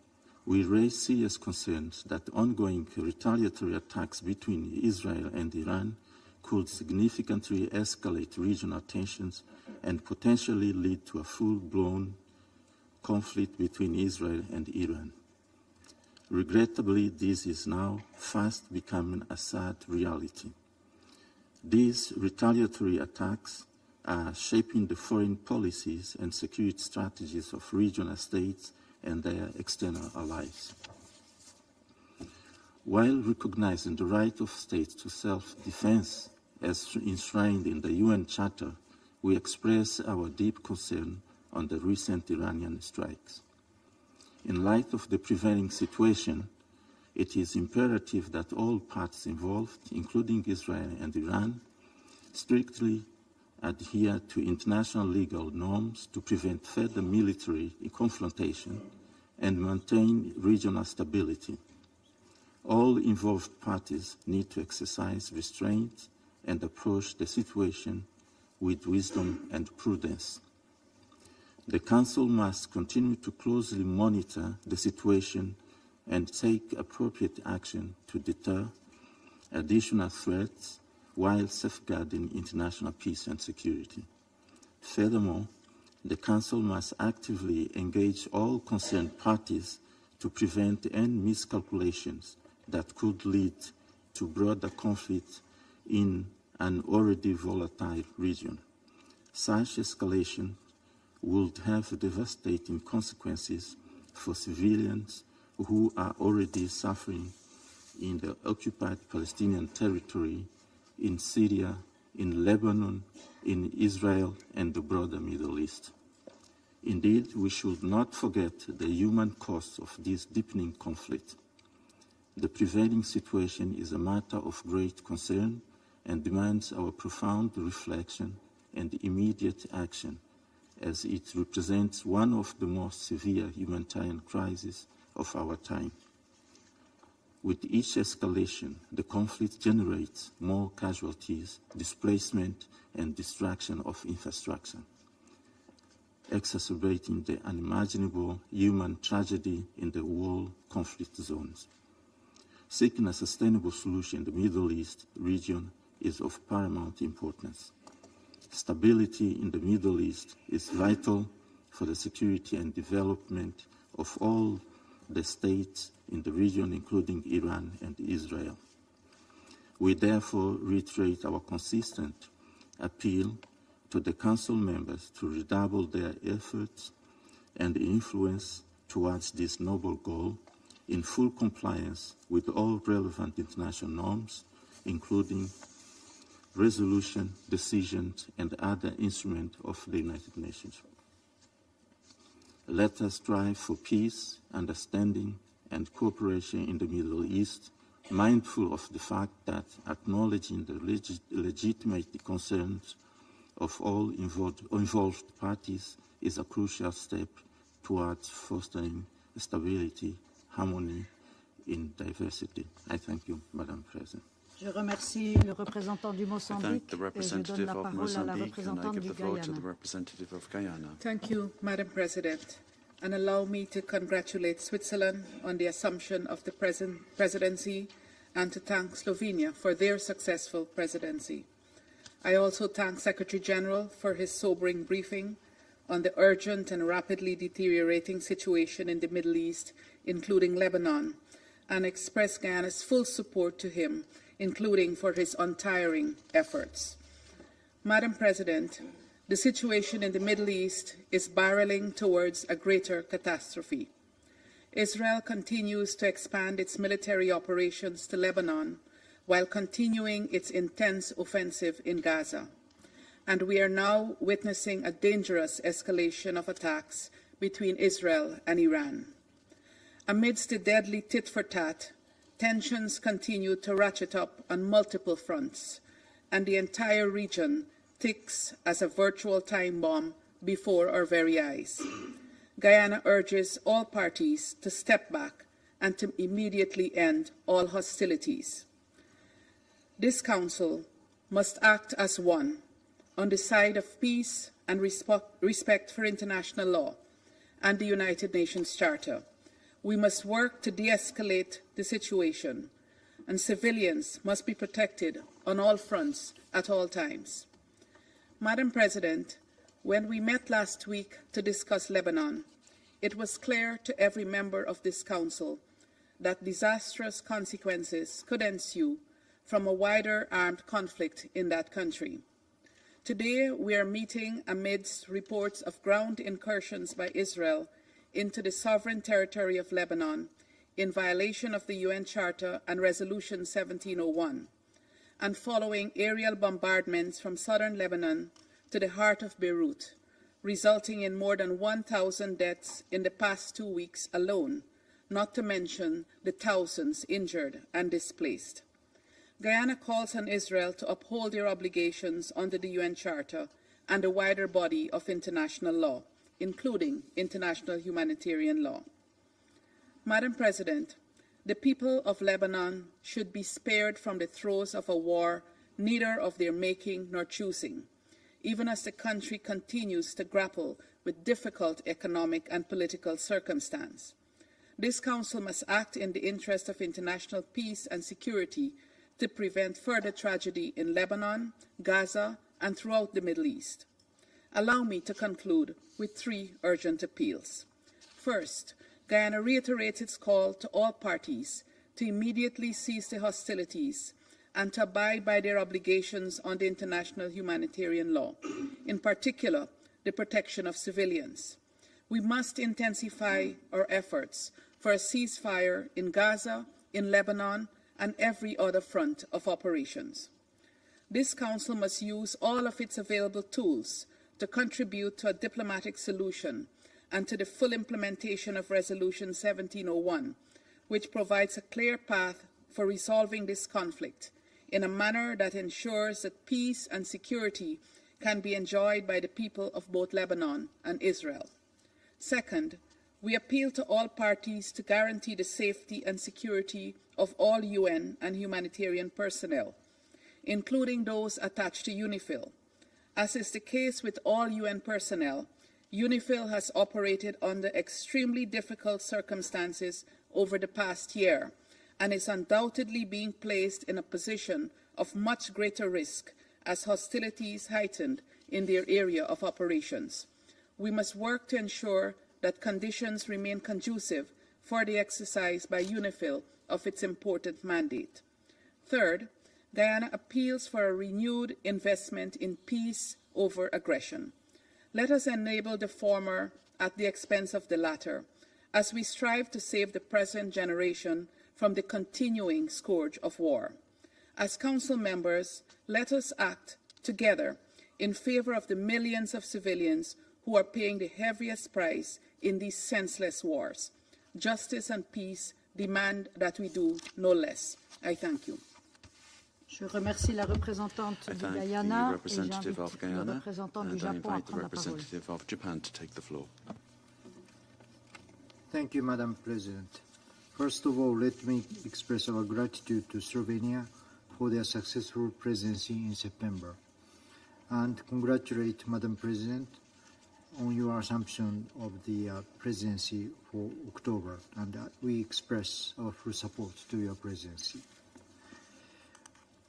we raised serious concerns that ongoing retaliatory attacks between Israel and Iran could significantly escalate regional tensions and potentially lead to a full-blown conflict between Israel and Iran. Regrettably, this is now fast becoming a sad reality. These retaliatory attacks are shaping the foreign policies and security strategies of regional states and their external allies. While recognizing the right of states to self-defense as enshrined in the UN Charter, we express our deep concern on the recent Iranian strikes. In light of the prevailing situation, it is imperative that all parties involved, including Israel and Iran, strictly adhere to international legal norms to prevent further military confrontation and maintain regional stability. All involved parties need to exercise restraint and approach the situation with wisdom and prudence. The Council must continue to closely monitor the situation and take appropriate action to deter additional threats while safeguarding international peace and security. Furthermore, the Council must actively engage all concerned parties to prevent any miscalculations that could lead to broader conflict in an already volatile region. Such escalation would have devastating consequences for civilians who are already suffering in the occupied Palestinian territory, in Syria, in Lebanon, in Israel, and the broader Middle East. Indeed, we should not forget the human cost of this deepening conflict. The prevailing situation is a matter of great concern and demands our profound reflection and immediate action, as it represents one of the most severe humanitarian crises of our time. With each escalation, the conflict generates more casualties, displacement, and destruction of infrastructure, exacerbating the unimaginable human tragedy in the war conflict zones. Seeking a sustainable solution in the Middle East region is of paramount importance. Stability in the Middle East is vital for the security and development of all the states in the region, including Iran and Israel. We therefore reiterate our consistent appeal to the Council members to redouble their efforts and influence towards this noble goal in full compliance with all relevant international norms, including resolution, decisions, and other instruments of the United Nations. Let us strive for peace, understanding, and cooperation in the Middle East, mindful of the fact that acknowledging the legitimate concerns of all involved parties is a crucial step towards fostering stability, harmony in diversity. I thank you, Madam President. Je remercie le représentant du Mozambique et je donne la parole à la représentante du Guyana. Thank you, Madam President, and allow me to congratulate Switzerland on the assumption of the presidency and to thank Slovenia for their successful presidency. I also thank Secretary-General for his sobering briefing on the urgent and rapidly deteriorating situation in the Middle East, including Lebanon, and express Guyana's full support to him, including for his untiring efforts. Madam President, the situation in the Middle East is barreling towards a greater catastrophe. Israel continues to expand its military operations to Lebanon while continuing its intense offensive in Gaza. And we are now witnessing a dangerous escalation of attacks between Israel and Iran. Amidst the deadly tit-for-tat, tensions continue to ratchet up on multiple fronts, and the entire region ticks as a virtual time bomb before our very eyes. Guyana urges all parties to step back and to immediately end all hostilities. This Council must act as one, on the side of peace and respect for international law and the United Nations Charter. We must work to de-escalate the situation, and civilians must be protected on all fronts at all times. Madam President, when we met last week to discuss Lebanon, it was clear to every member of this Council that disastrous consequences could ensue from a wider armed conflict in that country. Today, we are meeting amidst reports of ground incursions by Israel into the sovereign territory of Lebanon in violation of the UN Charter and Resolution 1701, and following aerial bombardments from southern Lebanon to the heart of Beirut, resulting in more than 1,000 deaths in the past 2 weeks alone, not to mention the thousands injured and displaced. Guyana calls on Israel to uphold their obligations under the UN Charter and the wider body of international law, including international humanitarian law. Madam President, the people of Lebanon should be spared from the throes of a war neither of their making nor choosing, even as the country continues to grapple with difficult economic and political circumstances. This Council must act in the interest of international peace and security to prevent further tragedy in Lebanon, Gaza, and throughout the Middle East. Allow me to conclude with 3 urgent appeals. First, Guyana reiterates its call to all parties to immediately cease the hostilities and to abide by their obligations under international humanitarian law, in particular, the protection of civilians. We must intensify our efforts for a ceasefire in Gaza, in Lebanon, and every other front of operations. This Council must use all of its available tools to contribute to a diplomatic solution and to the full implementation of Resolution 1701, which provides a clear path for resolving this conflict in a manner that ensures that peace and security can be enjoyed by the people of both Lebanon and Israel. Second, we appeal to all parties to guarantee the safety and security of all UN and humanitarian personnel, including those attached to UNIFIL. As is the case with all UN personnel, UNIFIL has operated under extremely difficult circumstances over the past year and is undoubtedly being placed in a position of much greater risk as hostilities heightened in their area of operations. We must work to ensure that conditions remain conducive for the exercise by UNIFIL of its important mandate. Third, Guyana appeals for a renewed investment in peace over aggression. Let us enable the former at the expense of the latter, as we strive to save the present generation from the continuing scourge of war. As Council members, let us act together in favor of the millions of civilians who are paying the heaviest price in these senseless wars. Justice and peace demand that we do no less. I thank you. Je remercie la représentante du Guyana et j'invite le représentant du Japon à prendre la parole. of Japan to take the floor. Thank you, Madam President. First of all, let me express our gratitude to Slovenia for their successful presidency in September, and congratulate Madam President on your assumption of the presidency for October, and we express our full support to your presidency.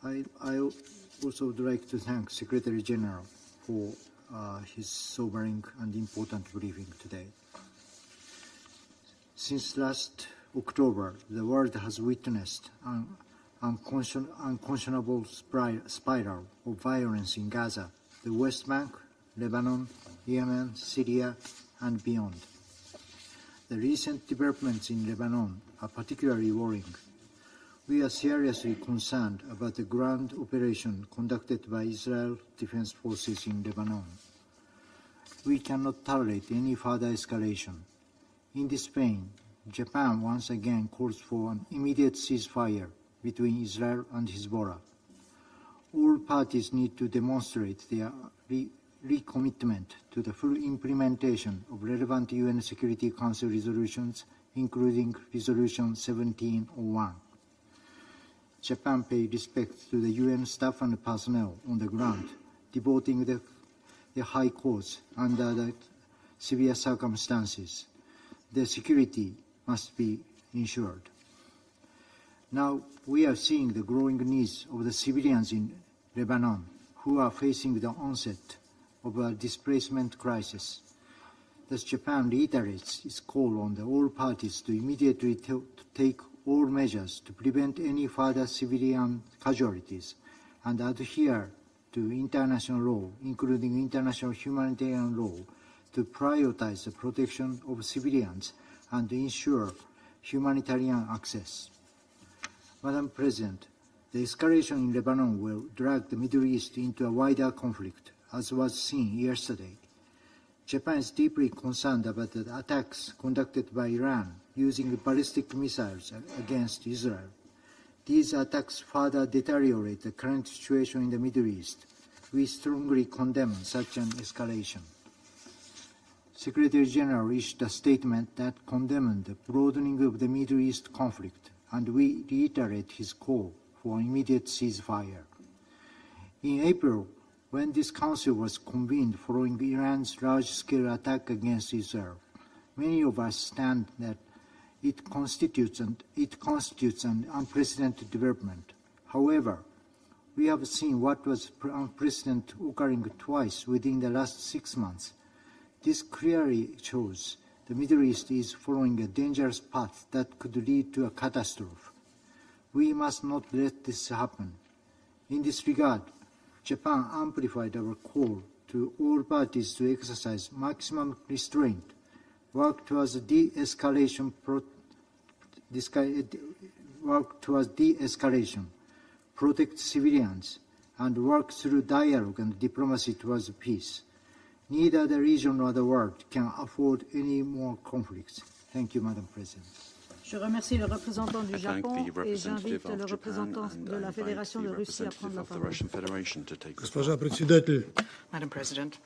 I also would like to thank Secretary-General for his sobering and important briefing today. Since last October, the world has witnessed an unconscionable spiral of violence in Gaza, the West Bank, Lebanon, Yemen, Syria, and beyond. The recent developments in Lebanon are particularly worrying. We are seriously concerned about the ground operation conducted by Israel Defense Forces in Lebanon. We cannot tolerate any further escalation. In this vein, Japan once again calls for an immediate ceasefire between Israel and Hezbollah. All parties need to demonstrate their recommitment to the full implementation of relevant UN Security Council resolutions, including Resolution 1701. Japan pays respect to the UN staff and personnel on the ground, devoting the high cause under the severe circumstances. Their security must be ensured. Now we are seeing the growing needs of the civilians in Lebanon who are facing the onset of a displacement crisis. Thus, Japan reiterates its call on all parties to immediately take all measures to prevent any further civilian casualties and adhere to international law, including international humanitarian law, to prioritize the protection of civilians and ensure humanitarian access. Madam President, the escalation in Lebanon will drag the Middle East into a wider conflict, as was seen yesterday. Japan is deeply concerned about the attacks conducted by Iran using ballistic missiles against Israel. These attacks further deteriorate the current situation in the Middle East. We strongly condemn such an escalation. Secretary-General issued a statement that condemned the broadening of the Middle East conflict, and we reiterate his call for an immediate ceasefire. In April, when this council was convened following Iran's large-scale attack against Israel, many of us stand that it constitutes an unprecedented development. However, we have seen what was unprecedented occurring twice within the last 6 months. This clearly shows the Middle East is following a dangerous path that could lead to a catastrophe. We must not let this happen. In this regard, Japan amplified our call to all parties to exercise maximum restraint, work towards de-escalation, protect civilians, and work through dialogue and diplomacy towards peace. Neither the region nor the world can afford any more conflicts. Thank you, Madam President. Je remercie le représentant du Japon et j'invite le représentant de la Fédération de Russie à prendre la parole. Госпожа председатель, Madam President,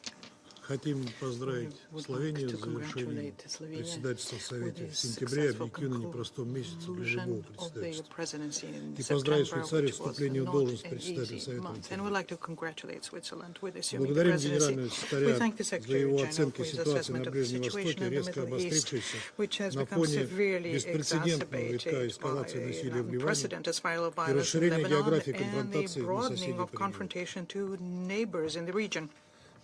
хотим поздравить Словению с завершением председательства в Совете в сентябре, объективно непростом месяце для любого председательства. И поздравить Швейцарию с вступлением в должность председателя Совета. Благодарим генерального секретаря за его оценки ситуации на Ближнем Востоке, резко обострившейся на фоне беспрецедентного витка эскалации насилия в Ливане и расширения географии конфронтации на соседей по региону.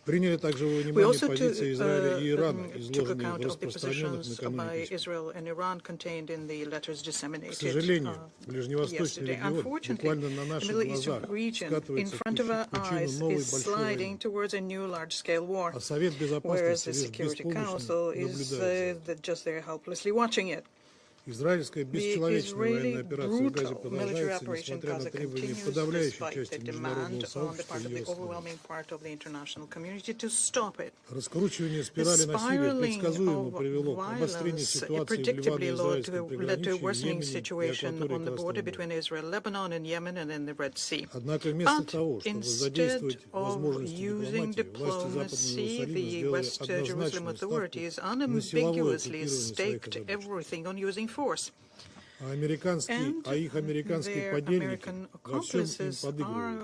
Приняли также во внимание позиции Израиля и Ирана, изложенные в распространенных накануне письмах. К сожалению, ближневосточный регион буквально на наших глазах скатывается в пучину новой большой войны, а Совет Безопасности лишь беспомощно наблюдает. The Israeli brutal military operation in Gaza continues despite the demand on the part of the overwhelming part of the international community to stop it. The spiraling of violence predictably led to a worsening situation on the border between Israel, Lebanon, and Yemen, and in the Red Sea. But instead of using diplomacy, the West Jerusalem authorities unambiguously staked everything on using force. And their American accomplices are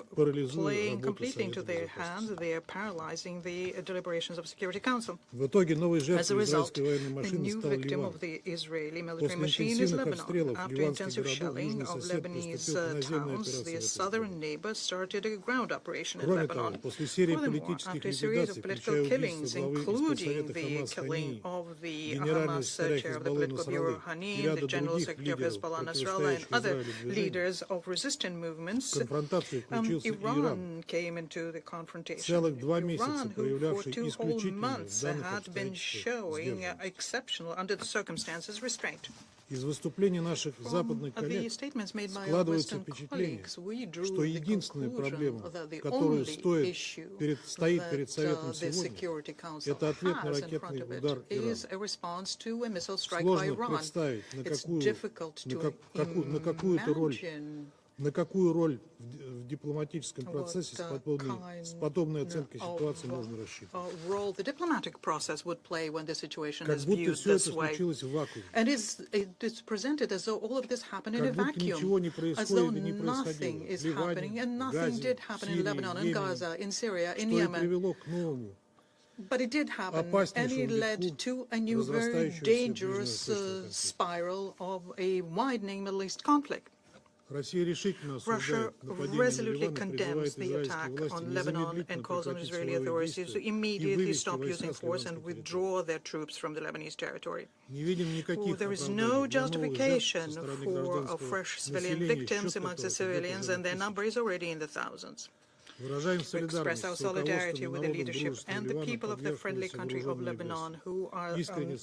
playing completely into their hands. They are paralyzing the deliberations of the Security Council. As a result, the new victim of the Israeli military machine is Lebanon. After intensive shelling of Lebanese towns, the southern neighbor started a ground operation in Lebanon. Furthermore, after a series of political killings, including the killing of the Hamas chair of the Political Bureau, Hanin, the General Secretary of Hezbollah, Nasrallah, and other leaders of resistant movements, Iran came into the confrontation. Iran, who for 2 whole months had been showing exceptional, under the circumstances, restraint. From the statements made by our Western colleagues, we drew the conclusion that the only issue that the Security Council has in front of it is a response to a missile strike by Iran. It's difficult to imagine на какую роль в дипломатическом процессе с подобной оценкой ситуации можно рассчитывать. Role the diplomatic process would play when the situation is viewed this way. And it's presented as though all of this happened in a vacuum, as though nothing is happening, and nothing did happen in Lebanon, in Gaza, in Syria, in Yemen. But it did happen, and it led to a new, very dangerous spiral of a widening Middle East conflict. Russia resolutely condemns the attack on Lebanon and calls on Israeli authorities to immediately stop using force and withdraw their troops from the Lebanese territory. There is no justification for fresh civilian victims amongst the civilians, and their number is already in the thousands. We express our solidarity with the leadership and the people of the friendly country of Lebanon who are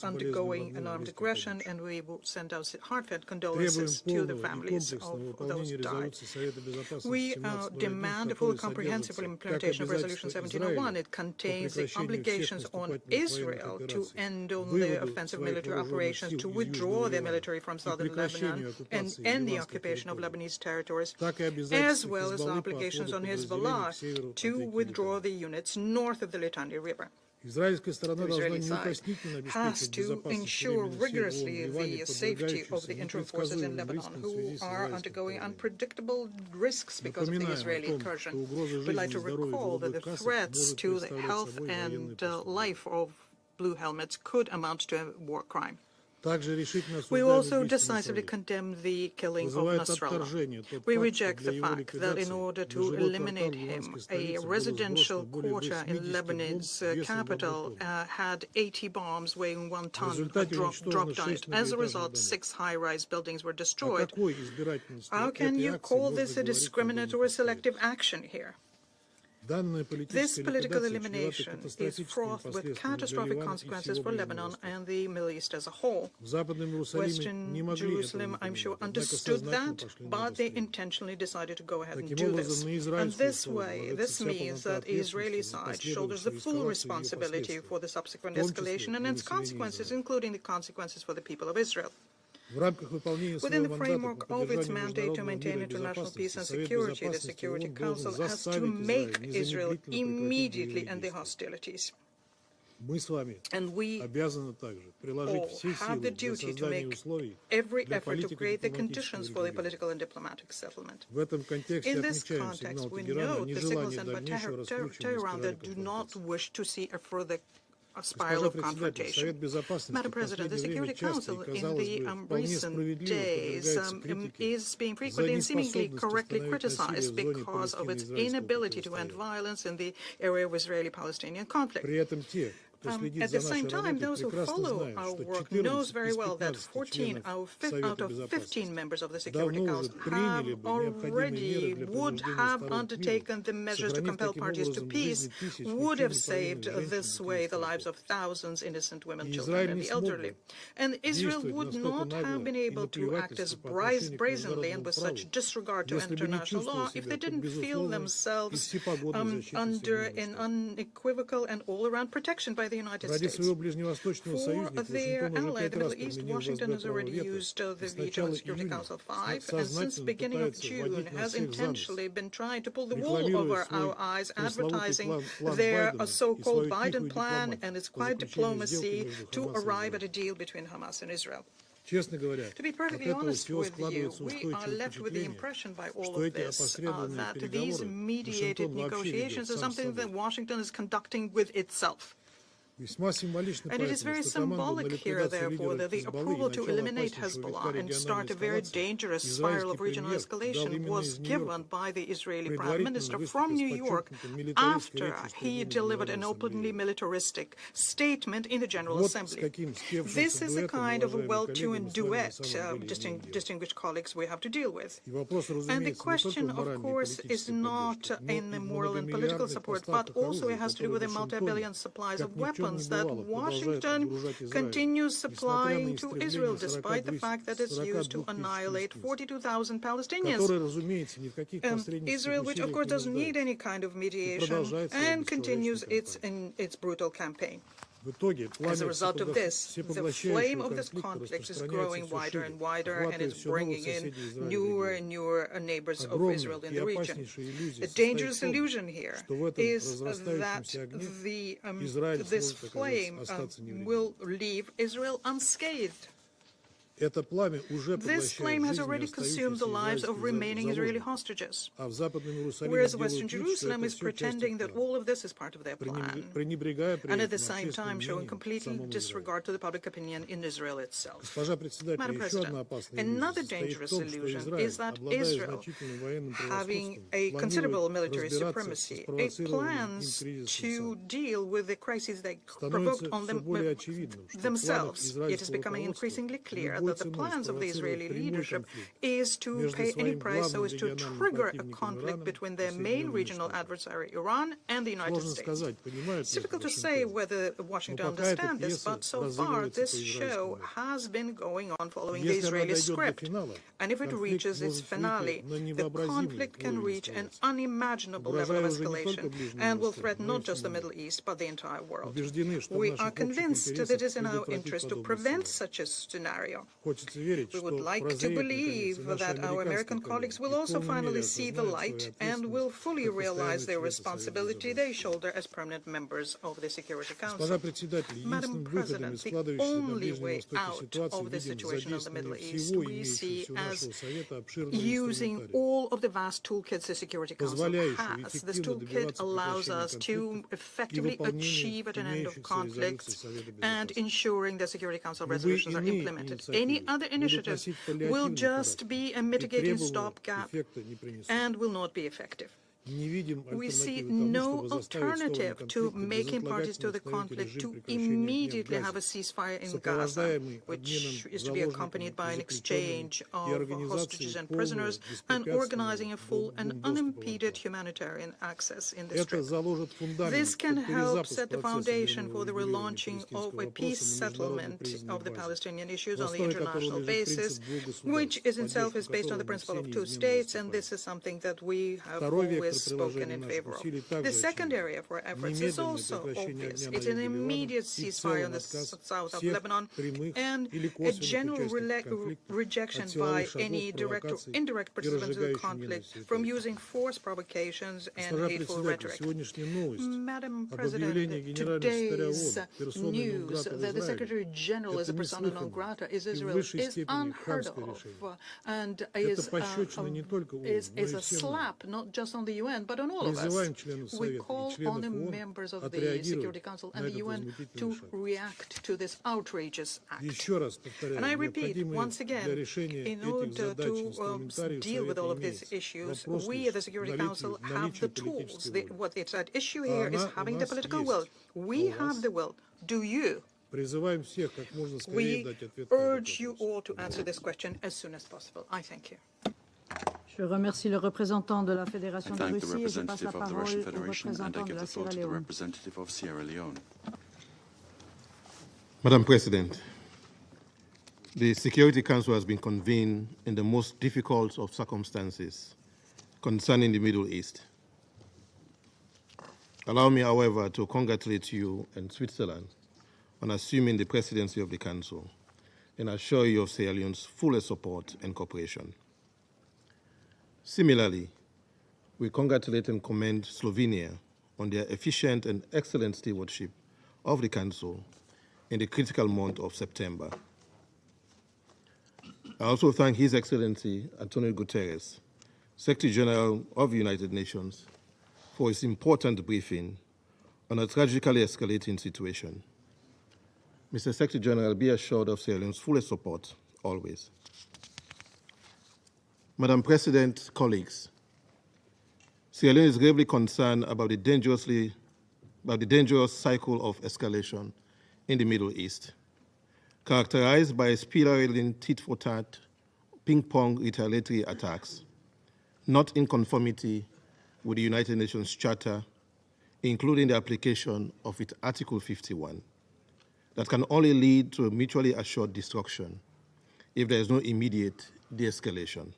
undergoing an armed aggression, and we will send out heartfelt condolences to the families of those who died. We demand a full comprehensive implementation of Resolution 1701. It contains the obligations on Israel to end on their offensive military operations, to withdraw their military from southern Lebanon and end the occupation of Lebanese territories, as well as obligations on Hezbollah to withdraw the units north of the Litani River. The Israeli side has to ensure rigorously the safety of the interim forces in Lebanon, who are undergoing unpredictable risks because of the Israeli incursion. We'd like to recall that the threats to the health and life of blue helmets could amount to a war crime. We also decisively condemn the killing of Nasrallah. We reject the fact that in order to eliminate him, a residential quarter in Lebanon's capital had 80 bombs weighing 1 ton dropped on it. As a result, 6 high-rise buildings were destroyed. How can you call this a discriminatory selective action here? This political elimination is fraught with catastrophic consequences for Lebanon and the Middle East as a whole. Western Jerusalem, I'm sure, understood that, but they intentionally decided to go ahead and do this. And this means that the Israeli side shoulders the full responsibility for the subsequent escalation and its consequences, including the consequences for the people of Israel. Within the framework of its mandate to maintain international peace and security, the Security Council has to make Israel immediately end the hostilities. And we all have the duty to make every effort to create the conditions for the political and diplomatic settlement. In this context, we note the signals sent by Tehran that do not wish to see a further spiral of confrontation. Madam President, the Security Council in the recent days is being frequently and seemingly correctly criticized because of its inability to end violence in the area of Israeli-Palestinian conflict. At the same time, those who follow our work knows very well that 14 out of 15 members of the Security Council would have undertaken the measures to compel parties to peace, would have saved this way the lives of thousands of innocent women, children, and the elderly. And Israel would not have been able to act as brazenly and with such disregard to international law if they didn't feel themselves under an unequivocal and all-around protection by the United States. For their ally, the Middle East, Washington has already used the veto of Security Council 5, and since the beginning of June has intentionally been trying to pull the wool over our eyes, advertising their so-called Biden plan and its quiet diplomacy to arrive at a deal between Hamas and Israel. To be perfectly honest with you, we are left with the impression by all of this that these mediated negotiations are something that Washington is conducting with itself. And it is very symbolic here, therefore, that the approval to eliminate Hezbollah and start a very dangerous spiral of regional escalation was given by the Israeli Prime Minister from New York after he delivered an openly militaristic statement in the General Assembly. This is a kind of a well-tuned duet, distinguished colleagues, we have to deal with. And the question, of course, is not in the moral and political support, but also it has to do with the multi-billion supplies of weapons that Washington continues supplying to Israel, despite the fact that it's used to annihilate 42,000 Palestinians. Israel, which of course doesn't need any kind of mediation, and continues its brutal campaign. As a result of this, the flame of this conflict is growing wider and wider, and it's bringing in newer and newer neighbors of Israel in the region. The dangerous illusion here is that this flame will leave Israel unscathed. This flame has already consumed the lives of remaining Israeli hostages, whereas Western Jerusalem is pretending that all of this is part of their plan, and at the same time showing complete disregard to the public opinion in Israel itself. Madam President, another dangerous illusion is that Israel, having a considerable military supremacy, plans to deal with the crises they provoked on themselves. It is becoming increasingly clear that the plans of the Israeli leadership is to pay any price so as to trigger a conflict between their main regional adversary, Iran, and the United States. It's difficult to say whether Washington understands this, but so far this show has been going on following the Israeli script. And if it reaches its finale, the conflict can reach an unimaginable level of escalation and will threaten not just the Middle East, but the entire world. We are convinced that it is in our interest to prevent such a scenario. We would like to believe that our American colleagues will also finally see the light and will fully realize their responsibility they shoulder as permanent members of the Security Council. Madam President, the only way out of the situation in the Middle East we see as using all of the vast toolkits the Security Council has. This toolkit allows us to effectively achieve an end of conflicts and ensuring that Security Council resolutions are implemented. Any other initiative will just be a mitigating stopgap and will not be effective. We see no alternative to making parties to the conflict to immediately have a ceasefire in Gaza, which is to be accompanied by an exchange of hostages and prisoners, and organizing a full and unimpeded humanitarian access in the Strip. This can help set the foundation for the relaunching of a peace settlement of the Palestinian issues on the international basis, which is itself based on the principle of two states, and this is something that we have always spoken in favor of. The second area for efforts is also obvious. It's an immediate ceasefire in the south of Lebanon and a general rejection by any direct or indirect participants in the conflict from using force, provocations, and hateful rhetoric. Madam President, today's news that the Secretary-General is a persona non grata is Israel is unheard of and is a slap not just on the UN, but on all of us. We call on the members of the Security Council and the UN to react to this outrageous act. And I repeat, once again, in order to deal with all of these issues, we at the Security Council have the tools. What it's at issue here is having the political will. We have the will. Do you? We urge you all to answer this question as soon as possible. I thank you. Je remercie le représentant de la Fédération de Russie et je passe la parole au représentant de la Sierra Leone. Madam President, the Security Council has been convened in the most difficult of circumstances concerning the Middle East. Allow me, however, to congratulate you and Switzerland on assuming the presidency of the Council and assure you of Sierra Leone's fullest support and cooperation. Similarly, we congratulate and commend Slovenia on their efficient and excellent stewardship of the Council in the critical month of September. I also thank His Excellency António Guterres, Secretary-General of the United Nations, for his important briefing on a tragically escalating situation. Mr. Secretary-General, be assured of Sierra Leone's fullest support, always. Madam President, colleagues, Sierra Leone is gravely concerned about the dangerous cycle of escalation in the Middle East, characterized by spiraling tit-for-tat, ping-pong retaliatory attacks, not in conformity with the United Nations Charter, including the application of its Article 51, that can only lead to a mutually assured destruction if there is no immediate de-escalation.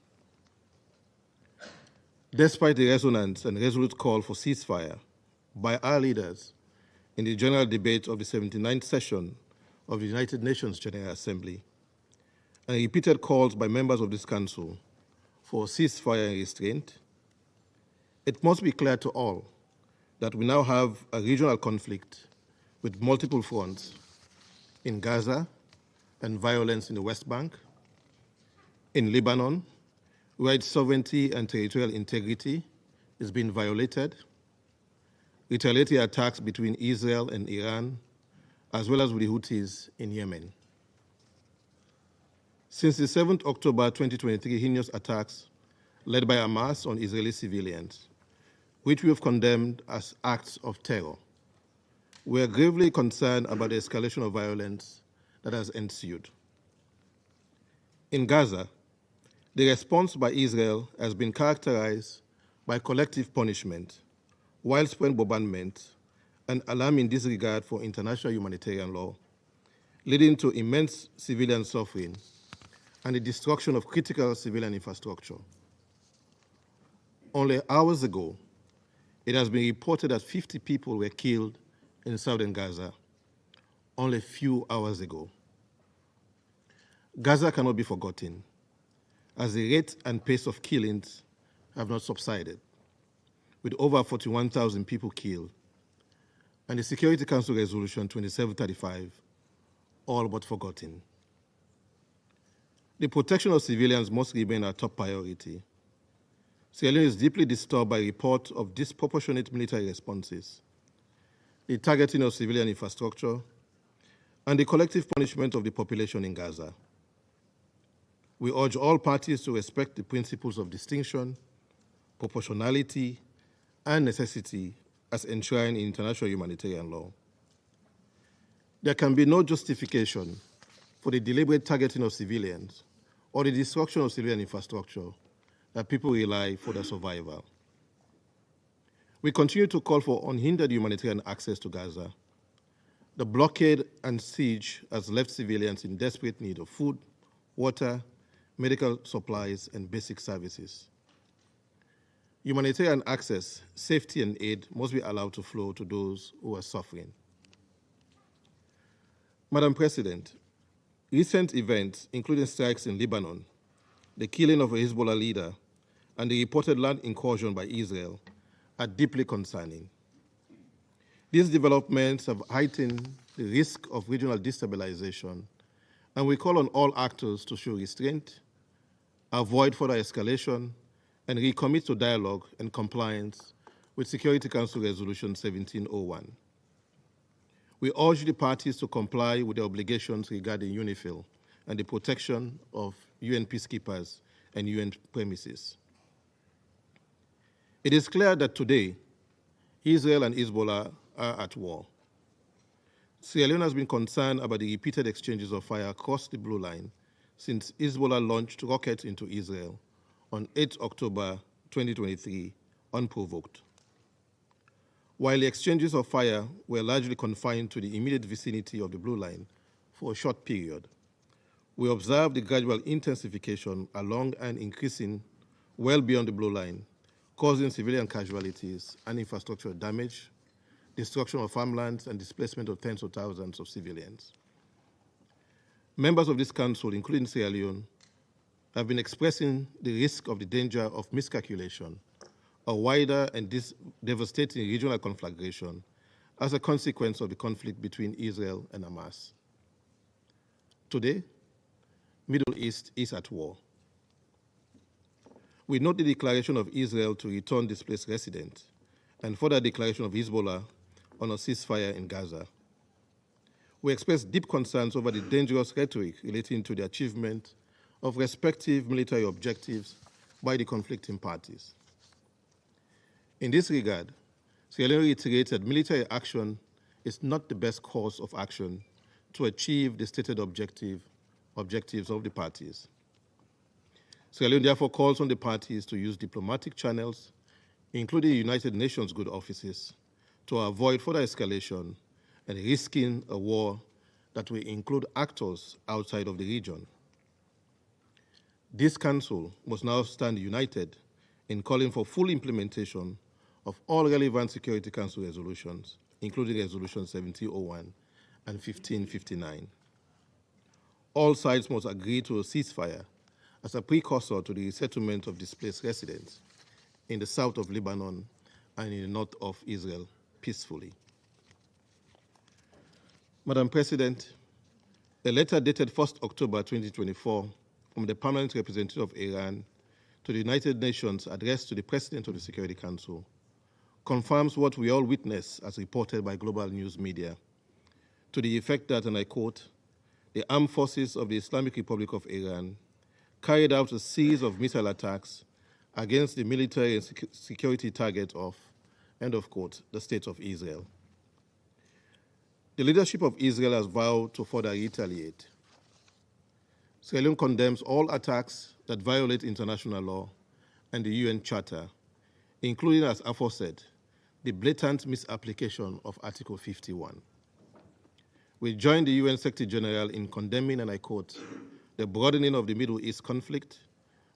Despite the resonance and resolute call for ceasefire by our leaders in the general debate of the 79th session of the United Nations General Assembly, and repeated calls by members of this Council for ceasefire and restraint, it must be clear to all that we now have a regional conflict with multiple fronts in Gaza and violence in the West Bank, in Lebanon, where its sovereignty and territorial integrity is being violated, retaliatory attacks between Israel and Iran, as well as with the Houthis in Yemen. Since the 7th October 2023 heinous attacks led by Hamas on Israeli civilians, which we have condemned as acts of terror, we are gravely concerned about the escalation of violence that has ensued. In Gaza, the response by Israel has been characterized by collective punishment, widespread bombardment, and alarming disregard for international humanitarian law, leading to immense civilian suffering and the destruction of critical civilian infrastructure. Only hours ago, it has been reported that 50 people were killed in southern Gaza, only a few hours ago. Gaza cannot be forgotten, as the rate and pace of killings have not subsided, with over 41,000 people killed, and the Security Council Resolution 2735 all but forgotten. The protection of civilians must remain our top priority. Sierra Leone is deeply disturbed by reports of disproportionate military responses, the targeting of civilian infrastructure, and the collective punishment of the population in Gaza. We urge all parties to respect the principles of distinction, proportionality, and necessity as enshrined in international humanitarian law. There can be no justification for the deliberate targeting of civilians or the destruction of civilian infrastructure that people rely for their survival. We continue to call for unhindered humanitarian access to Gaza. The blockade and siege has left civilians in desperate need of food, water, medical supplies, and basic services. Humanitarian access, safety, and aid must be allowed to flow to those who are suffering. Madam President, recent events, including strikes in Lebanon, the killing of a Hezbollah leader, and the reported land incursion by Israel, are deeply concerning. These developments have heightened the risk of regional destabilization, and we call on all actors to show restraint, avoid further escalation, and recommit to dialogue and compliance with Security Council Resolution 1701. We urge the parties to comply with their obligations regarding UNIFIL and the protection of UN peacekeepers and UN premises. It is clear that today, Israel and Hezbollah are at war. Sierra Leone has been concerned about the repeated exchanges of fire across the Blue Line since Hezbollah launched rockets into Israel on 8 October 2023, unprovoked. While the exchanges of fire were largely confined to the immediate vicinity of the Blue Line for a short period, we observed the gradual intensification along and increasing well beyond the Blue Line, causing civilian casualties and infrastructure damage, destruction of farmlands, and displacement of tens of thousands of civilians. Members of this council, including Sierra Leone, have been expressing the risk of the danger of miscalculation, a wider and devastating regional conflagration as a consequence of the conflict between Israel and Hamas. Today, Middle East is at war. We note the declaration of Israel to return displaced residents and further declaration of Hezbollah on a ceasefire in Gaza. We express deep concerns over the dangerous rhetoric relating to the achievement of respective military objectives by the conflicting parties. In this regard, Sierra Leone reiterates that military action is not the best course of action to achieve the stated objectives of the parties. Sierra Leone therefore calls on the parties to use diplomatic channels, including the United Nations good offices, to avoid further escalation and risking a war that will include actors outside of the region. This Council must now stand united in calling for full implementation of all relevant Security Council resolutions, including Resolution 1701 and 1559. All sides must agree to a ceasefire as a precursor to the resettlement of displaced residents in the south of Lebanon and in the north of Israel peacefully. Madam President, a letter dated 1st October 2024 from the Permanent Representative of Iran to the United Nations addressed to the President of the Security Council confirms what we all witness as reported by global news media, to the effect that, and I quote, the armed forces of the Islamic Republic of Iran carried out a series of missile attacks against the military and security target of, end of quote, the State of Israel. The leadership of Israel has vowed to further retaliate. Sierra Leone condemns all attacks that violate international law and the UN Charter, including, as aforesaid, the blatant misapplication of Article 51. We join the UN Secretary-General in condemning, and I quote, the broadening of the Middle East conflict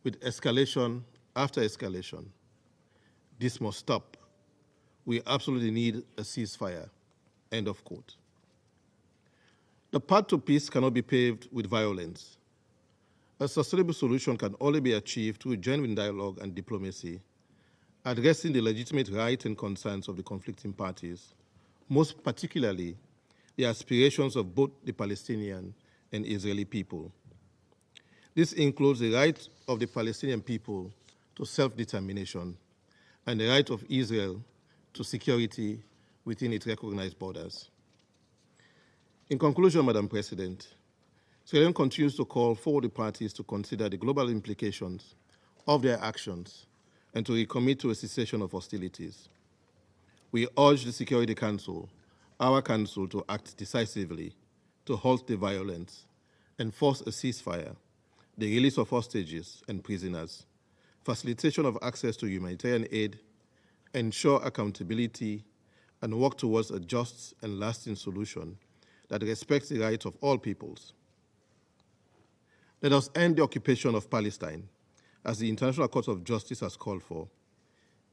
with escalation after escalation. This must stop. We absolutely need a ceasefire, end of quote. The path to peace cannot be paved with violence. A sustainable solution can only be achieved through genuine dialogue and diplomacy, addressing the legitimate rights and concerns of the conflicting parties, most particularly the aspirations of both the Palestinian and Israeli people. This includes the right of the Palestinian people to self-determination and the right of Israel to security within its recognized borders. In conclusion, Madam President, Sierra Leone continues to call for the parties to consider the global implications of their actions and to recommit to a cessation of hostilities. We urge the Security Council, our Council, to act decisively to halt the violence, enforce a ceasefire, the release of hostages and prisoners, facilitation of access to humanitarian aid, ensure accountability, and work towards a just and lasting solution that respects the rights of all peoples. Let us end the occupation of Palestine, as the International Court of Justice has called for,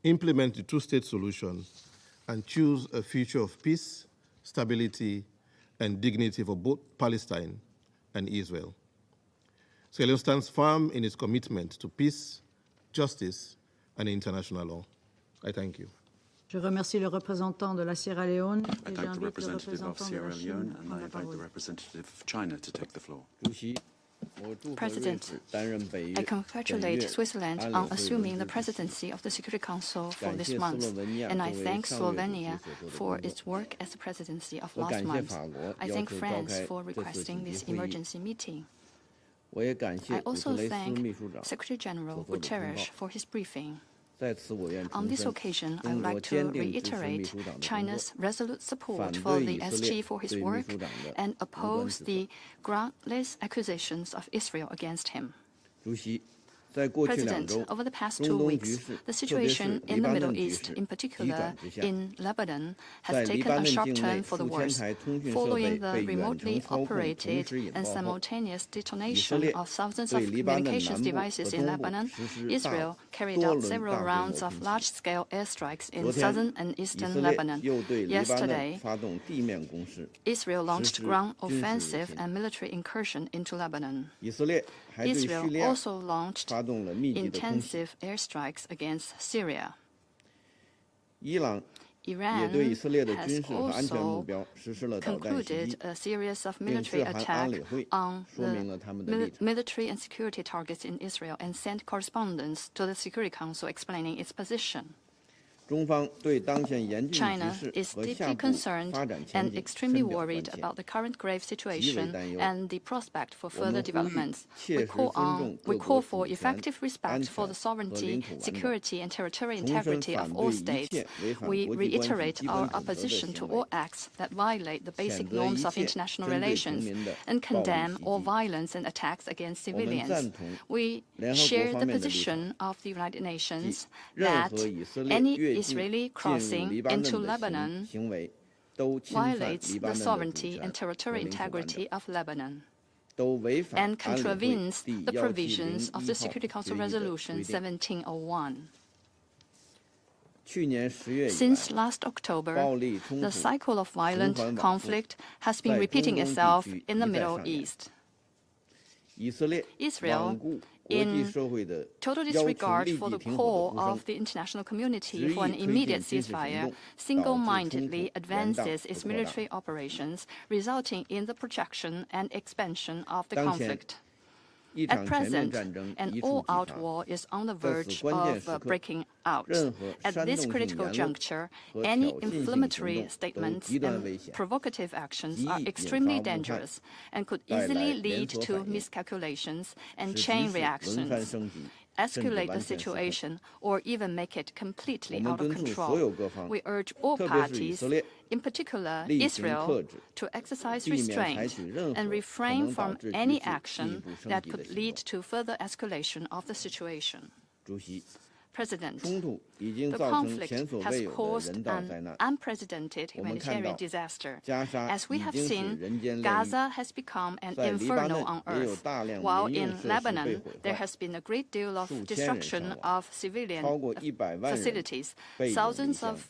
implement the two-state solution, and choose a future of peace, stability, and dignity for both Palestine and Israel. Sierra Leone stands firm in its commitment to peace, justice, and international law. I thank you. Je remercie le représentant de la Sierra Leone I et thank the j'invite le representative of représentant de Sierra la Chine Leone à and prendre I la invite the parole. representative of China to take the floor. President, I congratulate Switzerland on assuming the presidency of the Security Council for this month, and I thank Slovenia for its work as the presidency of last month. I thank France for requesting this emergency meeting. I also thank Secretary-General Guterres for his briefing. On this occasion, I would like to reiterate China's resolute support for the SG for his work and oppose the groundless accusations of Israel against him. President, over the past 2 weeks, the situation in the Middle East, in particular in Lebanon, has taken a sharp turn for the worse. Following the remotely operated and simultaneous detonation of thousands of communications devices in Lebanon, Israel carried out several rounds of large-scale airstrikes in southern and eastern Lebanon. Yesterday, Israel launched ground offensive and military incursion into Lebanon. Israel also launched intensive airstrikes against Syria. Iran has also concluded a series of military attacks on the military and security targets in Israel and sent correspondence to the Security Council explaining its position. China is deeply concerned and extremely worried about the current grave situation and the prospect for further developments. We call for effective respect for the sovereignty, security, and territorial integrity of all states. We reiterate our opposition to all acts that violate the basic norms of international relations and condemn all violence and attacks against civilians. We share the position of the United Nations that any Israeli crossing into Lebanon violates the sovereignty and territorial integrity of Lebanon and contravenes the provisions of the Security Council Resolution 1701. Since last October, the cycle of violent conflict has been repeating itself in the Middle East. Israel, in total disregard for the call of the international community for an immediate ceasefire, single-mindedly advances its military operations, resulting in the projection and expansion of the conflict. At present, an all-out war is on the verge of breaking out. At this critical juncture, any inflammatory statements and provocative actions are extremely dangerous and could easily lead to miscalculations and chain reactions, escalate the situation, or even make it completely out of control. We urge all parties, in particular Israel, to exercise restraint and refrain from any action that could lead to further escalation of the situation. President, the conflict has caused an unprecedented humanitarian disaster. As we have seen, Gaza has become an inferno on earth, while in Lebanon there has been a great deal of destruction of civilian facilities, thousands of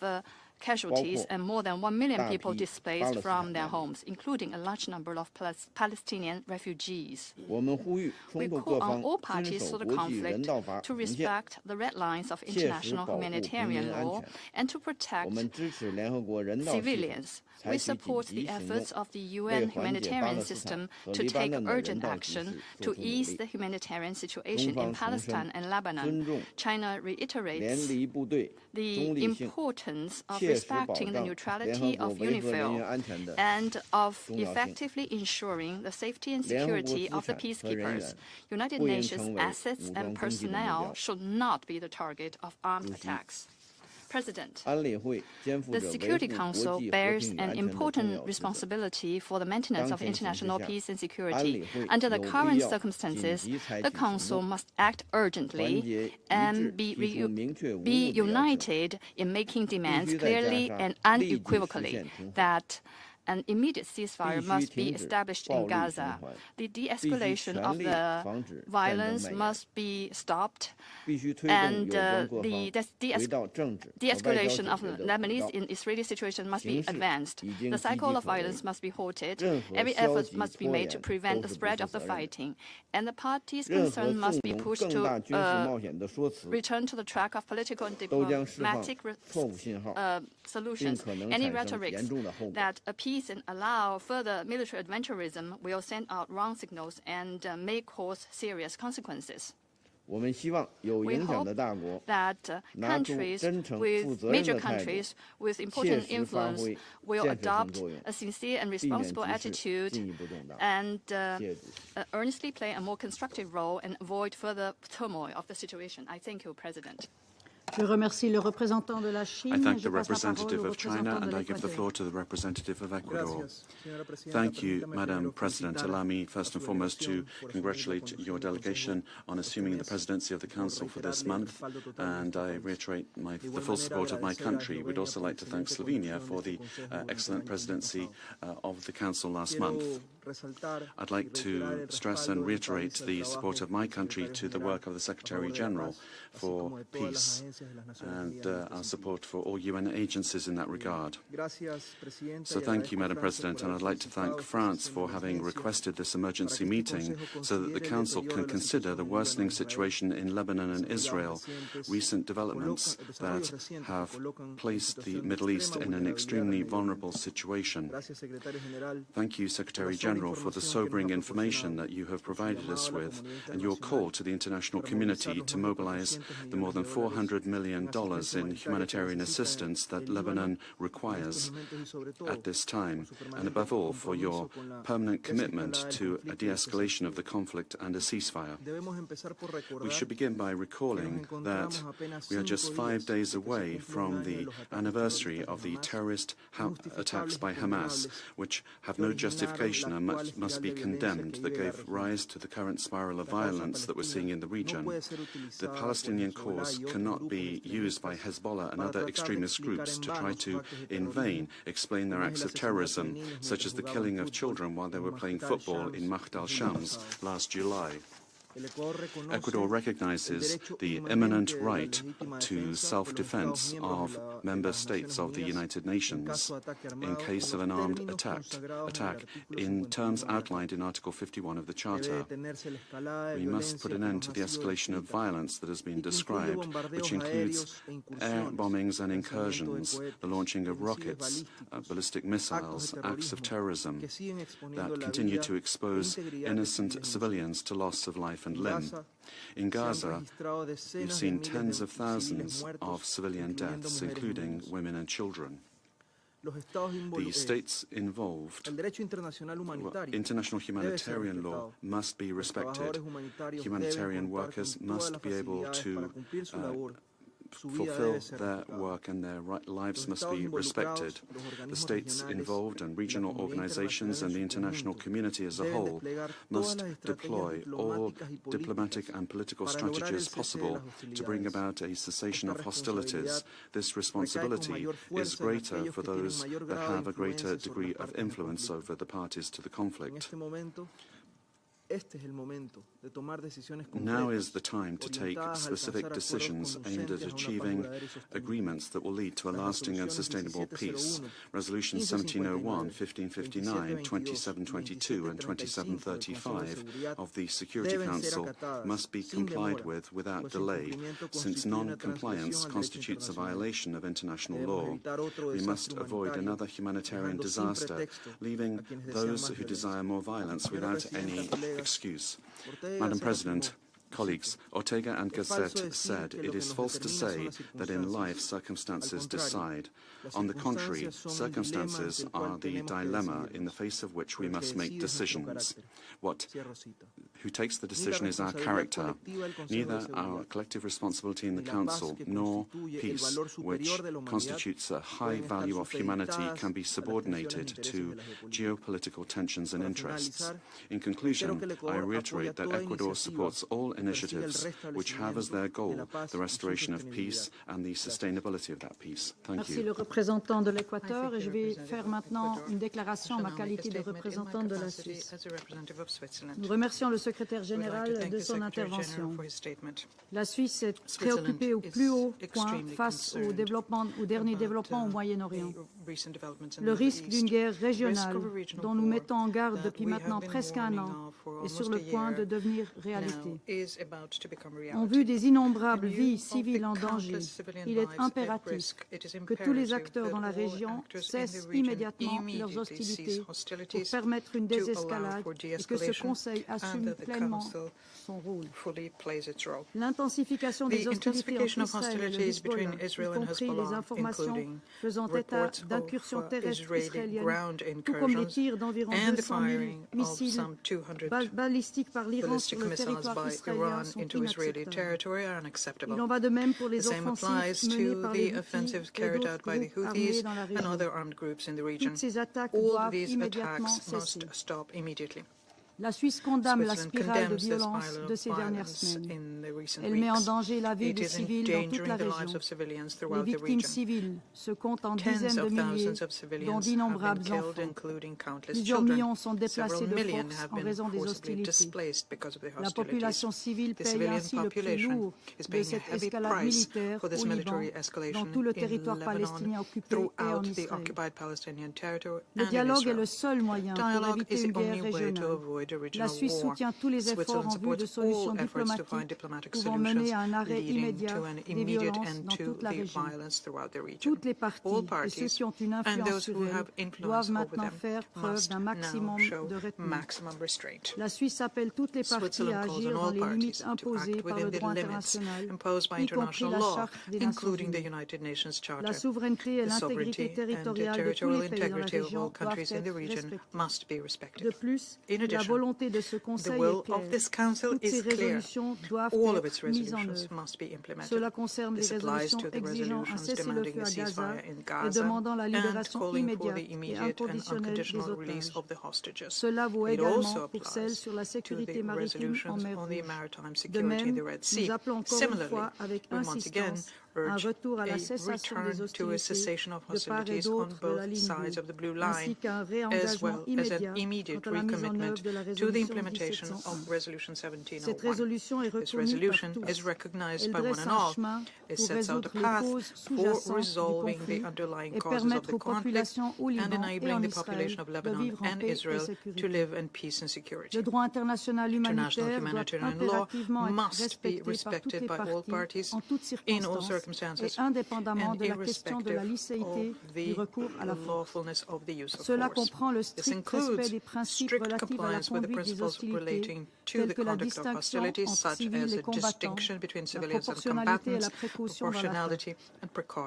casualties, and more than 1 million people displaced from their homes, including a large number of Palestinian refugees. We call on all parties to the conflict to respect the red lines of international humanitarian law and to protect civilians. We support the efforts of the UN humanitarian system to take urgent action to ease the humanitarian situation in Palestine and Lebanon. China reiterates the importance of respecting the neutrality of UNIFIL and of effectively ensuring the safety and security of the peacekeepers. United Nations assets and personnel should not be the target of armed attacks. President, the Security Council bears an important responsibility for the maintenance of international peace and security. Under the current circumstances, the Council must act urgently and be united in making demands clearly and unequivocally that an immediate ceasefire must be established in Gaza. The de-escalation of the violence must be stopped, and the de-escalation of the Lebanese and Israeli situation must be advanced. The cycle of violence must be halted. Every effort must be made to prevent the spread of the fighting, and the parties concerned must be pushed to return to the track of political and diplomatic solutions. Any rhetoric that appeals peace and allow further military adventurism will send out wrong signals and may cause serious consequences. We hope that major countries with important influence will adopt a sincere and responsible attitude and earnestly play a more constructive role and avoid further turmoil of the situation. I thank you, President. Je remercie le représentant de la Chine. I thank the representative of China and I give the floor to the representative of Ecuador. Thank you, Madam President. Allow me first and foremost to congratulate your delegation on assuming the presidency of the Council for this month, and I reiterate the full support of my country. We'd also like to thank Slovenia for the excellent presidency of the Council last month. I'd like to stress and reiterate the support of my country to the work of the Secretary-General for peace and our support for all UN agencies in that regard. So thank you, Madam President, and I'd like to thank France for having requested this emergency meeting so that the Council can consider the worsening situation in Lebanon and Israel, recent developments that have placed the Middle East in an extremely vulnerable situation. Thank you, Secretary-General, for the sobering information that you have provided us with and your call to the international community to mobilize the more than $400 million in humanitarian assistance that Lebanon requires at this time, and above all for your permanent commitment to a de-escalation of the conflict and a ceasefire. We should begin by recalling that we are just 5 days away from the anniversary of the terrorist attacks by Hamas, which have no justification and must be condemned, that gave rise to the current spiral of violence that we're seeing in the region. The Palestinian cause cannot be used by Hezbollah and other extremist groups to try to, in vain, explain their acts of terrorism, such as the killing of children while they were playing football in Mahd al-Shams last July. Ecuador recognizes the imminent right to self-defense of member states of the United Nations in case of an armed attack in terms outlined in Article 51 of the Charter. We must put an end to the escalation of violence that has been described, which includes air bombings and incursions, the launching of rockets, ballistic missiles, acts of terrorism that continue to expose innocent civilians to loss of life and limb. In Gaza, we've seen tens of thousands of civilian deaths, including women and children. The states involved, international humanitarian law must be respected. Humanitarian workers must be able to fulfill their work and their lives must be respected. The states involved and regional organizations and the international community as a whole must deploy all diplomatic and political strategies possible to bring about a cessation of hostilities. This responsibility is greater for those that have a greater degree of influence over the parties to the conflict. Now is the time to take specific decisions aimed at achieving agreements that will lead to a lasting and sustainable peace. Resolutions 1701, 1559, 2722 and 2735 of the Security Council must be complied with without delay, since non-compliance constitutes a violation of international law. We must avoid another humanitarian disaster, leaving those who desire more violence without any excuse. Madam President, colleagues, Ortega and Gasset said it is false to say that in life circumstances decide. On the contrary, circumstances are the dilemma in the face of which we must make decisions. Who takes the decision is our character. Neither our collective responsibility in the Council nor peace, which constitutes a high value of humanity, can be subordinated to geopolitical tensions and interests. In conclusion, I reiterate that Ecuador supports all initiatives which have as their goal the restoration of peace and the sustainability of that peace. Thank you. Merci le représentant de l'Équateur et je vais faire maintenant une déclaration en ma qualité de représentant de la Suisse. Nous remercions le secrétaire général de son intervention. La Suisse est préoccupée au plus haut point face au dernier développement au Moyen-Orient. Le risque d'une guerre régionale dont nous mettons en garde depuis maintenant presque un an est sur le point de devenir réalité. En vue des innombrables vies civiles en danger, il est impératif que tous les acteurs dans la région cessent immédiatement leurs hostilités pour permettre une désescalade et que ce Conseil assume pleinement son rôle. L'intensification des hostilités entre Israël et le Hezbollah, y compris les informations faisant état d'incursions terrestres israéliennes, tout comme les tirs d'environ 200 000 missiles balistiques par l'Iran sur le territoire israélien, sont inacceptables. Il en va de même pour les offensives menées par les Houthis et d'autres groupes armés dans la région. Toutes ces attaques doivent immédiatement cesser. La Suisse condamne la spirale de violence de ces dernières semaines. Elle met en danger la vie des civils dans toute la région. Les victimes civiles se comptent en dizaines de milliers, dont d'innombrables enfants. Plusieurs millions sont déplacés de force en raison des hostilités. La population civile paye ainsi le prix lourd de cette escalade militaire au Liban, dans tout le territoire palestinien occupé et en Israël. Le dialogue est le seul moyen pour éviter une guerre régionale. La Suisse soutient tous les efforts en vue de solutions diplomatiques pouvant mener à un arrêt immédiat des violences dans toute la région. Toutes les parties et ceux qui ont une influence sur elles doivent maintenant faire preuve d'un maximum de retenue. La Suisse appelle toutes les parties à agir dans les limites imposées par le droit international, y compris la Charte des Nations Unies. La souveraineté et l'intégrité territoriale de tous les pays dans la région doivent être respectées. De plus, la volonté de ce Conseil est claire. Toutes ces résolutions doivent être mises en œuvre. Cela concerne les résolutions exigeant un cessez-le-feu à Gaza et demandant la libération immédiate et inconditionnelle des otages. Cela vaut également pour celles sur la sécurité maritime en mer Rouge. De même, nous appelons encore une fois avec insistance un retour à la cessation des hostilités de part et d'autre de la ligne bleue, ainsi qu'un réengagement immédiat quant à la mise en œuvre de la résolution 1701. Cette résolution est reconnue par tous. Elle dresse un chemin pour résoudre les causes sous-jacentes du conflit et permettre aux populations au Liban et en Israël de vivre en paix et sécurité. Le droit international humanitaire doit impérativement être respecté par toutes les parties en toutes circonstances et indépendamment de la question de la licéité du recours à la force. Cela comprend le strict respect des principes relatifs à la conduite des hostilités, tels que la distinction entre civils et combattants, la proportionnalité et la précaution dans l'attaque.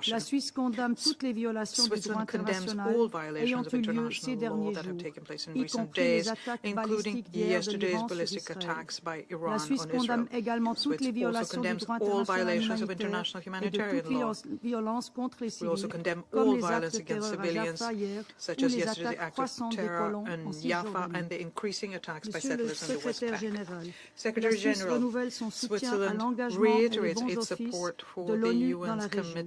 La Suisse condamne toutes les violations du droit international ayant eu lieu ces derniers jours, y compris les attaques balistiques d'hier de l'Iran sur Israël. La Suisse condamne également toutes les violations du droit international humanitaire et de toute violence contre les civils, comme les actes de terreur à Jaffa hier ou les attaques croissantes des colons en Cisjordanie. Monsieur le Secrétaire général, la Suisse renouvelle son soutien à l'engagement et les bons offices de l'ONU dans la région.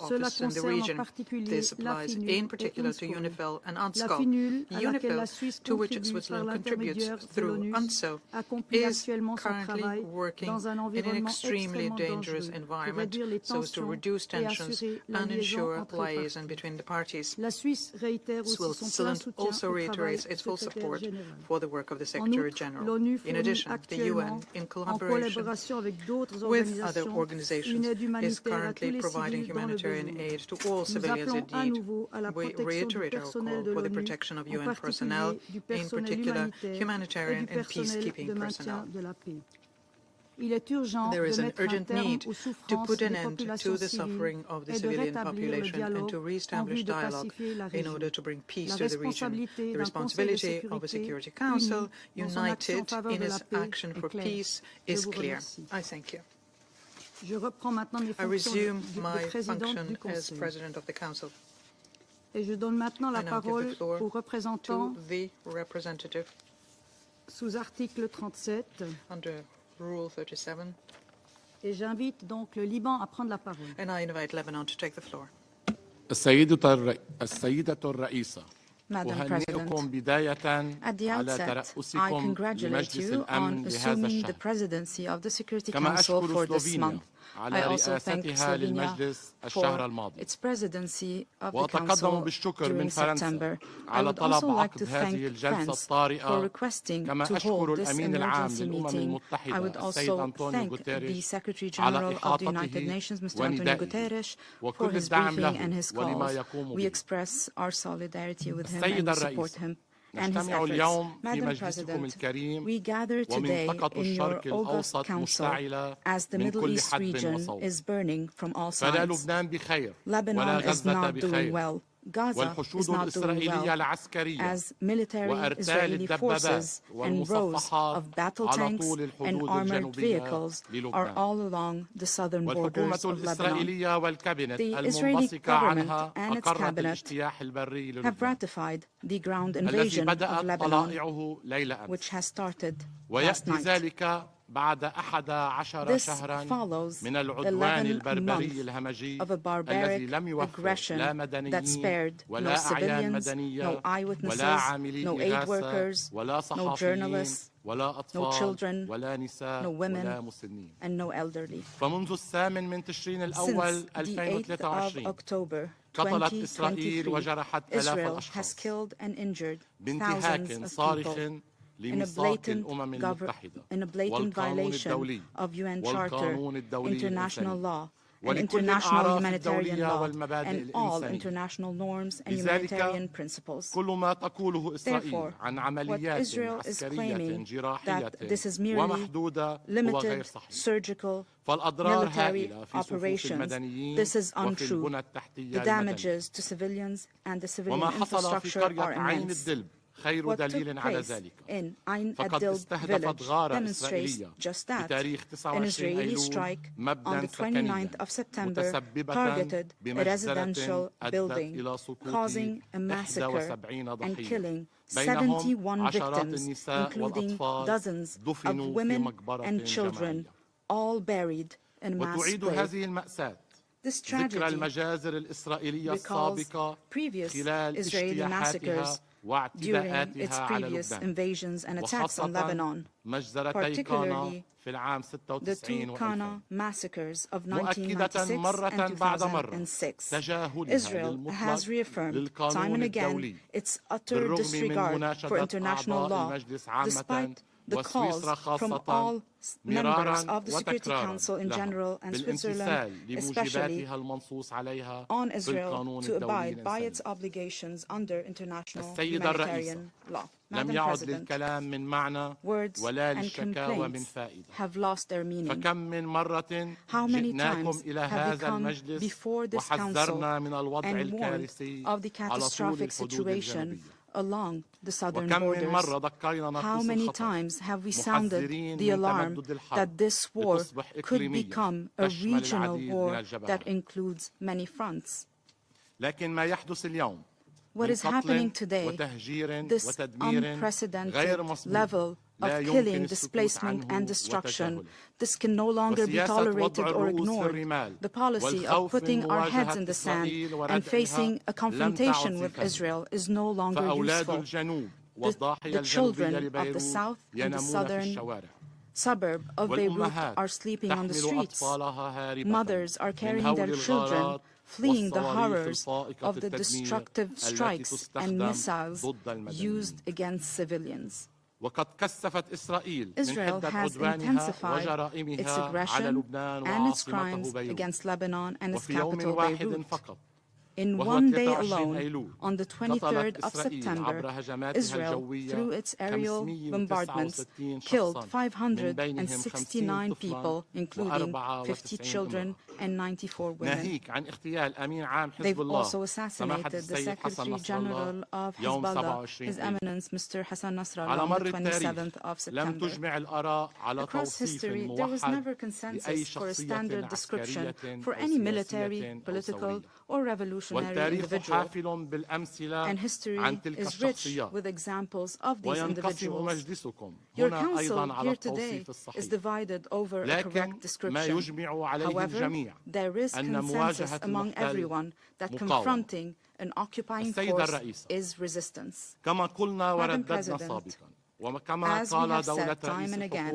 Cela concerne en particulier la FINUL et la FINUL, à laquelle la Suisse contribue par l'intermédiaire de l'ONU, accomplit actuellement son travail dans un environnement extrêmement dangereux pour réduire les tensions et assurer la liaison entre les parties. La Suisse réitère aussi son plein soutien au travail du Secrétaire général. En outre, l'ONU fournit actuellement, en collaboration avec d'autres organisations, une aide humanitaire à tous les civils dans le besoin. Nous appelons à nouveau à la protection du personnel de l'ONU, en particulier du personnel humanitaire et du personnel de maintien de la paix. Il est urgent de mettre un terme aux souffrances des populations civiles et de rétablir le dialogue en vue de pacifier la région. La responsabilité d'un Conseil de sécurité uni dans son action en faveur de la paix est claire. Je vous remercie. Je reprends maintenant mes fonctions de présidente du Conseil. Et je donne maintenant la parole au représentant sous article 37. Rule 37. Et j'invite donc le Liban à prendre la parole. And I invite Lebanon to take the floor. Madam President, at the outset, I congratulate you on assuming the presidency of the Security Council for this month. على رئاستها للمجلس الشهر الماضي. وأتقدم بالشكر من فرنسا على طلب عقد هذه الجلسة الطارئة، كما أشكر الأمين العام للأمم المتحدة السيد أنطونيو غوتيريش على إحاطته وندائه وكل الدعم له ولما يقوم به. السيد الرئيس، نجتمع اليوم في مجلسكم الكريم ومنطقة الشرق الأوسط مشتعلة من كل حدب وصوب، فلا لبنان بخير ولا غزة بخير، والحشود الإسرائيلية العسكرية وأرتال الدبابات والمصفحات على طول الحدود الجنوبية للبنان. والحكومة الإسرائيلية والكابينت المنبثقة عنها أقرت الاجتياح البري للبنان الذي بدأت طلائعه ليلة أمس، ويأتي ذلك بعد 11 شهرا من العدوان البربري الهمجي الذي لم يوفر لا مدنيين ولا أعيان مدنية ولا عاملي إغاثة ولا صحفيين ولا أطفال ولا نساء ولا مسنين. فمنذ 8 من تشرين الأول 2023 قتلت إسرائيل وجرحت آلاف الأشخاص بانتهاك صارخ لميثاق الأمم المتحدة والقانون الدولي والقانون الدولي الإنساني ولكل الأعراف الدولية والمبادئ الإنسانية. لذلك كل ما تقوله إسرائيل عن عمليات عسكرية جراحية ومحدودة هو غير صحيح، فالأضرار هائلة في صفوف المدنيين وفي البنى التحتية المدنية. وما حصل في قرية عين الدلب خير دليل على ذلك، فقد استهدفت غارة إسرائيلية بتاريخ 29 أيلول مبنى سكنيا متسببة بمجزرة أدت إلى سقوط 71 ضحية، بينهم عشرات النساء والأطفال دفنوا في مقبرة جماعية. وتعيد هذه المأساة ذكرى المجازر الإسرائيلية السابقة خلال اجتياحاتها واعتداءاتها على لبنان، وخاصة مجزرتي كانا في العام 96 مؤكدة مرة بعد مرة تجاهلها للمطلق للقانون الدولي بالرغم من مناشدة أعضاء المجلس عامة وسويسرا خاصة مرارا وتكرارا لها بالامتثال لموجباتها المنصوص عليها في القانون الدولي الإنساني. السيد الرئيس، لم يعد للكلام من معنى ولا للشكاوى من فائدة، فكم من مرة جئناكم إلى هذا المجلس وحذرنا من الوضع الكارثي على طول الحدود الجنوبية، وكم من مرة ذكرنا ناقوس الخطر محذرين من تمدد الحرب لتصبح إقليمية تشمل العديد من الجبهات. لكن ما يحدث اليوم من قتل وتهجير وتدمير غير مسبوق of killing, displacement and destruction. This can no longer be tolerated or ignored. The policy of putting our heads in the sand and facing a confrontation with Israel is no longer useful. The children of the south and the southern suburb of Beirut are sleeping on the streets. Mothers are carrying their children, fleeing the horrors of the destructive strikes and missiles used against civilians. Israel has intensified its aggression and its crimes against Lebanon and its capital Beirut. In one day alone, on the 23rd of September, Israel, through its aerial bombardments, killed 569 people, including 50 children and 94 women. They've also assassinated the Secretary-General of Hezbollah, His Eminence Mr. Hassan Nasrallah, on the 27th of September. Across history, there was never consensus for a standard description for any military, political, or revolutionary individual, and history is rich with examples of these individuals. Your council here today is divided over a correct description. However, there is consensus among everyone that confronting an occupying force is resistance. Madam President, as we have said time and again,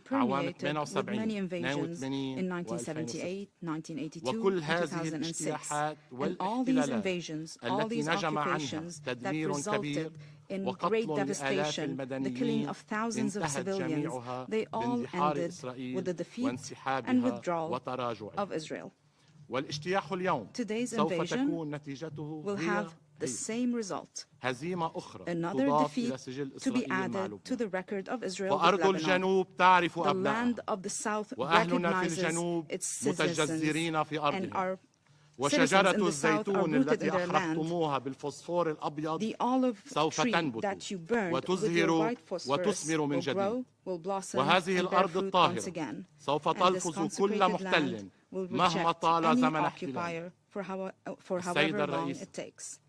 been permeated with many invasions in 1978, 1982, and 2006. And all these invasions, all these occupations that resulted in great devastation, the killing of thousands of civilians, they all ended with the defeat and withdrawal of Israel. والاجتياح اليوم سوف تكون نتيجته will have the same result. هزيمة أخرى Another تضاف defeat إلى سجل to be إسرائيل مع added to the لبنان. record of Israel with فأرض Lebanon. الجنوب تعرف The أبنائها land of the south وأهلنا في recognizes الجنوب its citizens متجذرين في and أرضهم our citizens وشجرة in the south are الزيتون rooted in التي their land. أحرقتموها بالفوسفور الأبيض The olive سوف tree تنبت that you burned with your وتزهر white phosphorus وتثمر من will جديد. grow, will blossom, وهذه and bear الأرض fruit once الطاهرة again. سوف And this تلفظ كل consecrated محتل land will مهما reject طال any زمن احتلاله. occupier for السيد however long الرئيس it takes.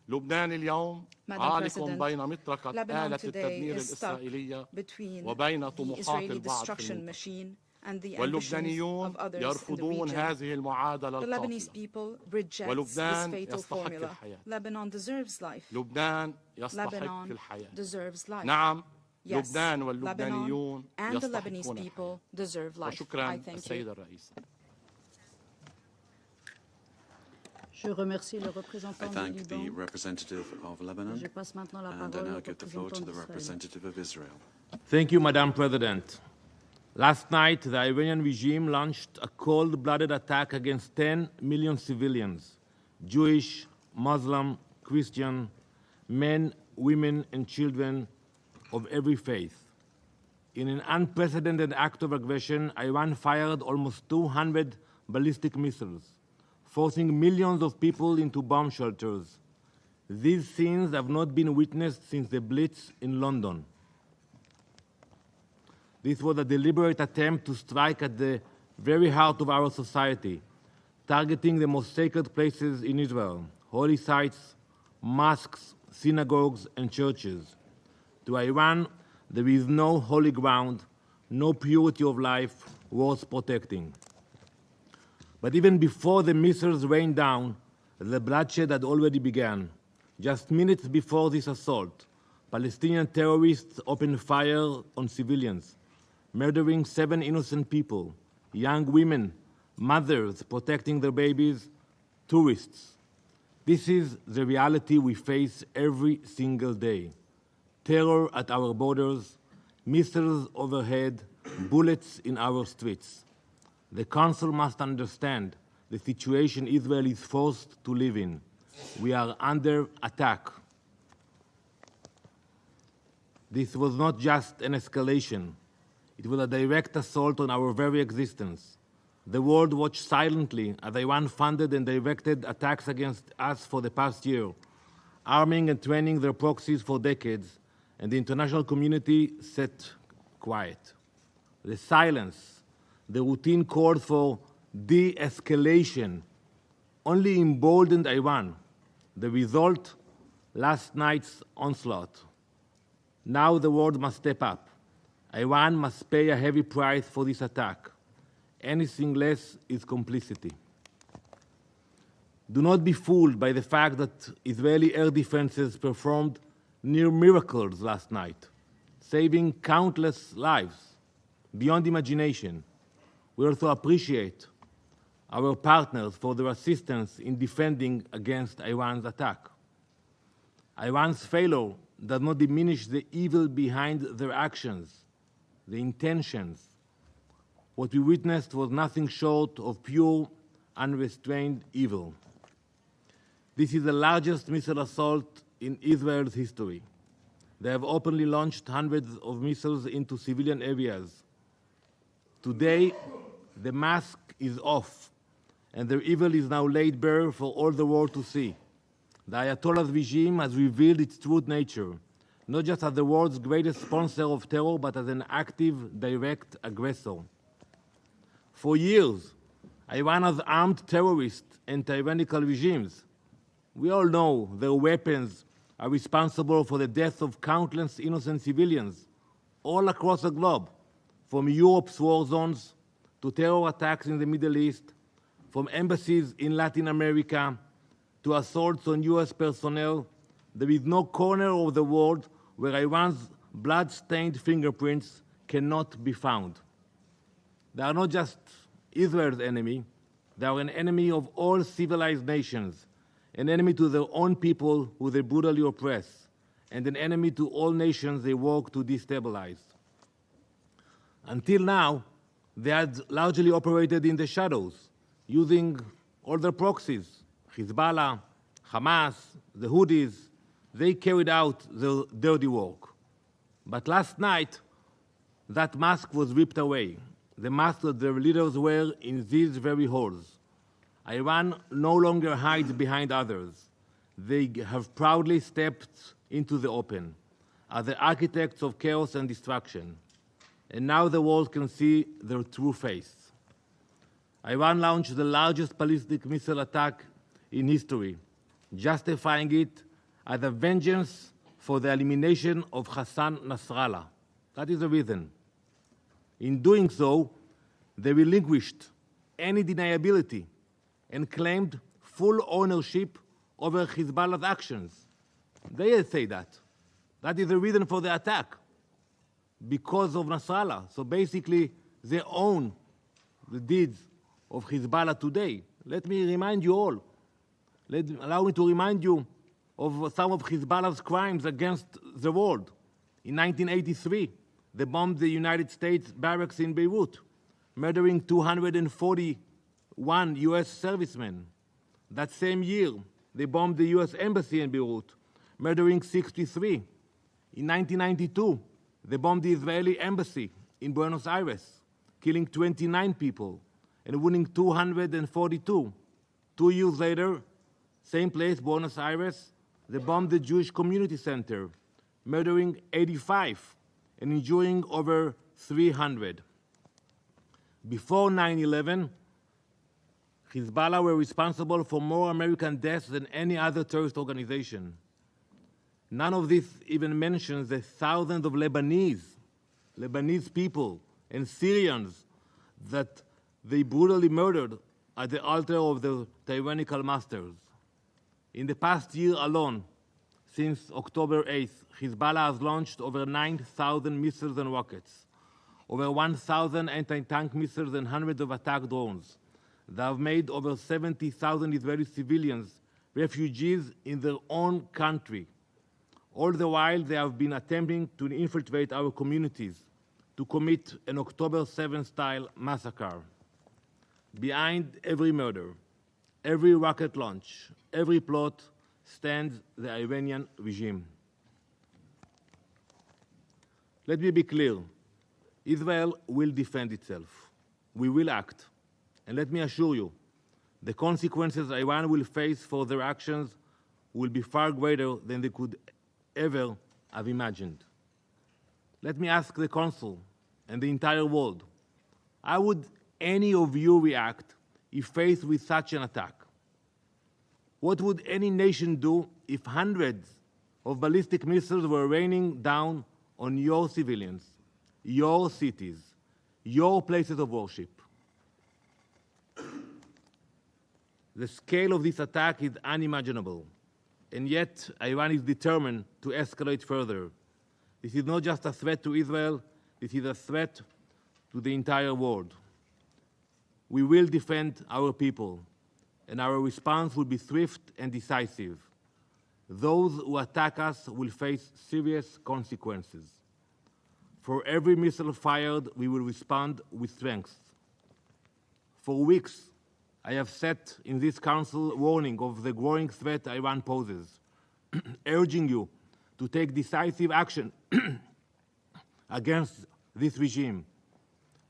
لبنان اليوم عالق بين مطرقة Lebanon آلة today التدمير is stuck الإسرائيلية between وبين the طموحات Israeli البعض في destruction المنطقة. machine and the ambitions واللبنانيون of others in the يرفضون region. هذه المعادلة The Lebanese القاتلة. people reject this ولبنان fatal يستحق formula. الحياة. Lebanon deserves life. لبنان يستحق Lebanon الحياة. deserves life. نعم Yes, لبنان Lebanon واللبنانيون and the Lebanese يستحقون people الحياة. deserve life. وشكرا I thank السيد you. الرئيس. Je remercie le I représentant du thank the Liban. representative of Lebanon, Je passe maintenant la and I parole now au give the floor to représentant the d'Israël. representative of Israel. Thank you, Madam President. Last night, the Iranian regime launched a cold-blooded attack against 10 million civilians, Jewish, Muslim, Christian, men, women, and children of every faith. In an unprecedented act of aggression, Iran fired almost 200 ballistic missiles, forcing millions of people into bomb shelters. These scenes have not been witnessed since the Blitz in London. This was a deliberate attempt to strike at the very heart of our society, targeting the most sacred places in Israel, holy sites, mosques, synagogues, and churches. To Iran, there is no holy ground, no purity of life worth protecting. But even before the missiles rained down, the bloodshed had already begun. Just minutes before this assault, Palestinian terrorists opened fire on civilians, murdering 7 innocent people, young women, mothers protecting their babies, tourists. This is the reality we face every single day. Terror at our borders, missiles overhead, bullets in our streets. The Council must understand the situation Israel is forced to live in. We are under attack. This was not just an escalation. It was a direct assault on our very existence. The world watched silently as Iran funded and directed attacks against us for the past year, arming and training their proxies for decades, and the international community sat quiet. The silence, the routine call for de-escalation, only emboldened Iran. The result, last night's onslaught. Now the world must step up. Iran must pay a heavy price for this attack. Anything less is complicity. Do not be fooled by the fact that Israeli air defenses performed near miracles last night, saving countless lives beyond imagination. We also appreciate our partners for their assistance in defending against Iran's attack. Iran's failure does not diminish the evil behind their actions, the intentions. What we witnessed was nothing short of pure, unrestrained evil. This is the largest missile assault in Israel's history. They have openly launched hundreds of missiles into civilian areas. Today, the mask is off, and their evil is now laid bare for all the world to see. The Ayatollah's regime has revealed its true nature, not just as the world's greatest sponsor of terror, but as an active, direct aggressor. For years, Iran has armed terrorists and tyrannical regimes. We all know their weapons are responsible for the death of countless innocent civilians all across the globe, from Europe's war zones to terror attacks in the Middle East, from embassies in Latin America to assaults on US personnel. There is no corner of the world where Iran's blood-stained fingerprints cannot be found. They are not just Israel's enemy, they are an enemy of all civilized nations, an enemy to their own people who they brutally oppress, and an enemy to all nations they work to destabilize. Until now, they had largely operated in the shadows, using all their proxies, Hezbollah, Hamas, the Houthis, they carried out their dirty work. But last night, that mask was ripped away, the mask that their leaders wear in these very halls. Iran no longer hides behind others. They have proudly stepped into the open, are the architects of chaos and destruction. And now the world can see their true face. Iran launched the largest ballistic missile attack in history, justifying it as a vengeance for the elimination of Hassan Nasrallah. That is the reason. In doing so, they relinquished any deniability and claimed full ownership over Hezbollah's actions. They say that. That is the reason for the attack, because of Nasrallah. So basically, they own the deeds of Hezbollah today. Let me remind you all. Allow me to remind you of some of Hezbollah's crimes against the world. In 1983, they bombed the United States barracks in Beirut, murdering 241 US servicemen. That same year, they bombed the US embassy in Beirut, murdering 63. In 1992, they bombed the Israeli embassy in Buenos Aires, killing 29 people and wounding 242. 2 years later, same place, Buenos Aires, they bombed the Jewish Community Center, murdering 85 and injuring over 300. Before 9/11, Hezbollah were responsible for more American deaths than any other terrorist organization. None of this even mentions the thousands of Lebanese people and Syrians that they brutally murdered at the altar of their tyrannical masters. In the past year alone, since October 8th, Hezbollah has launched over 9,000 missiles and rockets, over 1,000 anti-tank missiles and hundreds of attack drones. They have made over 70,000 Israeli civilians refugees in their own country. All the while, they have been attempting to infiltrate our communities to commit an October 7th-style massacre. Behind every murder, every rocket launch, every plot stands the Iranian regime. Let me be clear. Israel will defend itself. We will act. And let me assure you, the consequences Iran will face for their actions will be far greater than they could ever have imagined. Let me ask the Council and the entire world, how would any of you react if faced with such an attack? What would any nation do if hundreds of ballistic missiles were raining down on your civilians, your cities, your places of worship? The scale of this attack is unimaginable, and yet Iran is determined to escalate further. This is not just a threat to Israel, this is a threat to the entire world. We will defend our people, and our response will be swift and decisive. Those who attack us will face serious consequences. For every missile fired, we will respond with strength. For weeks, I have sat in this Council warning of the growing threat Iran poses, urging you to take decisive action against this regime.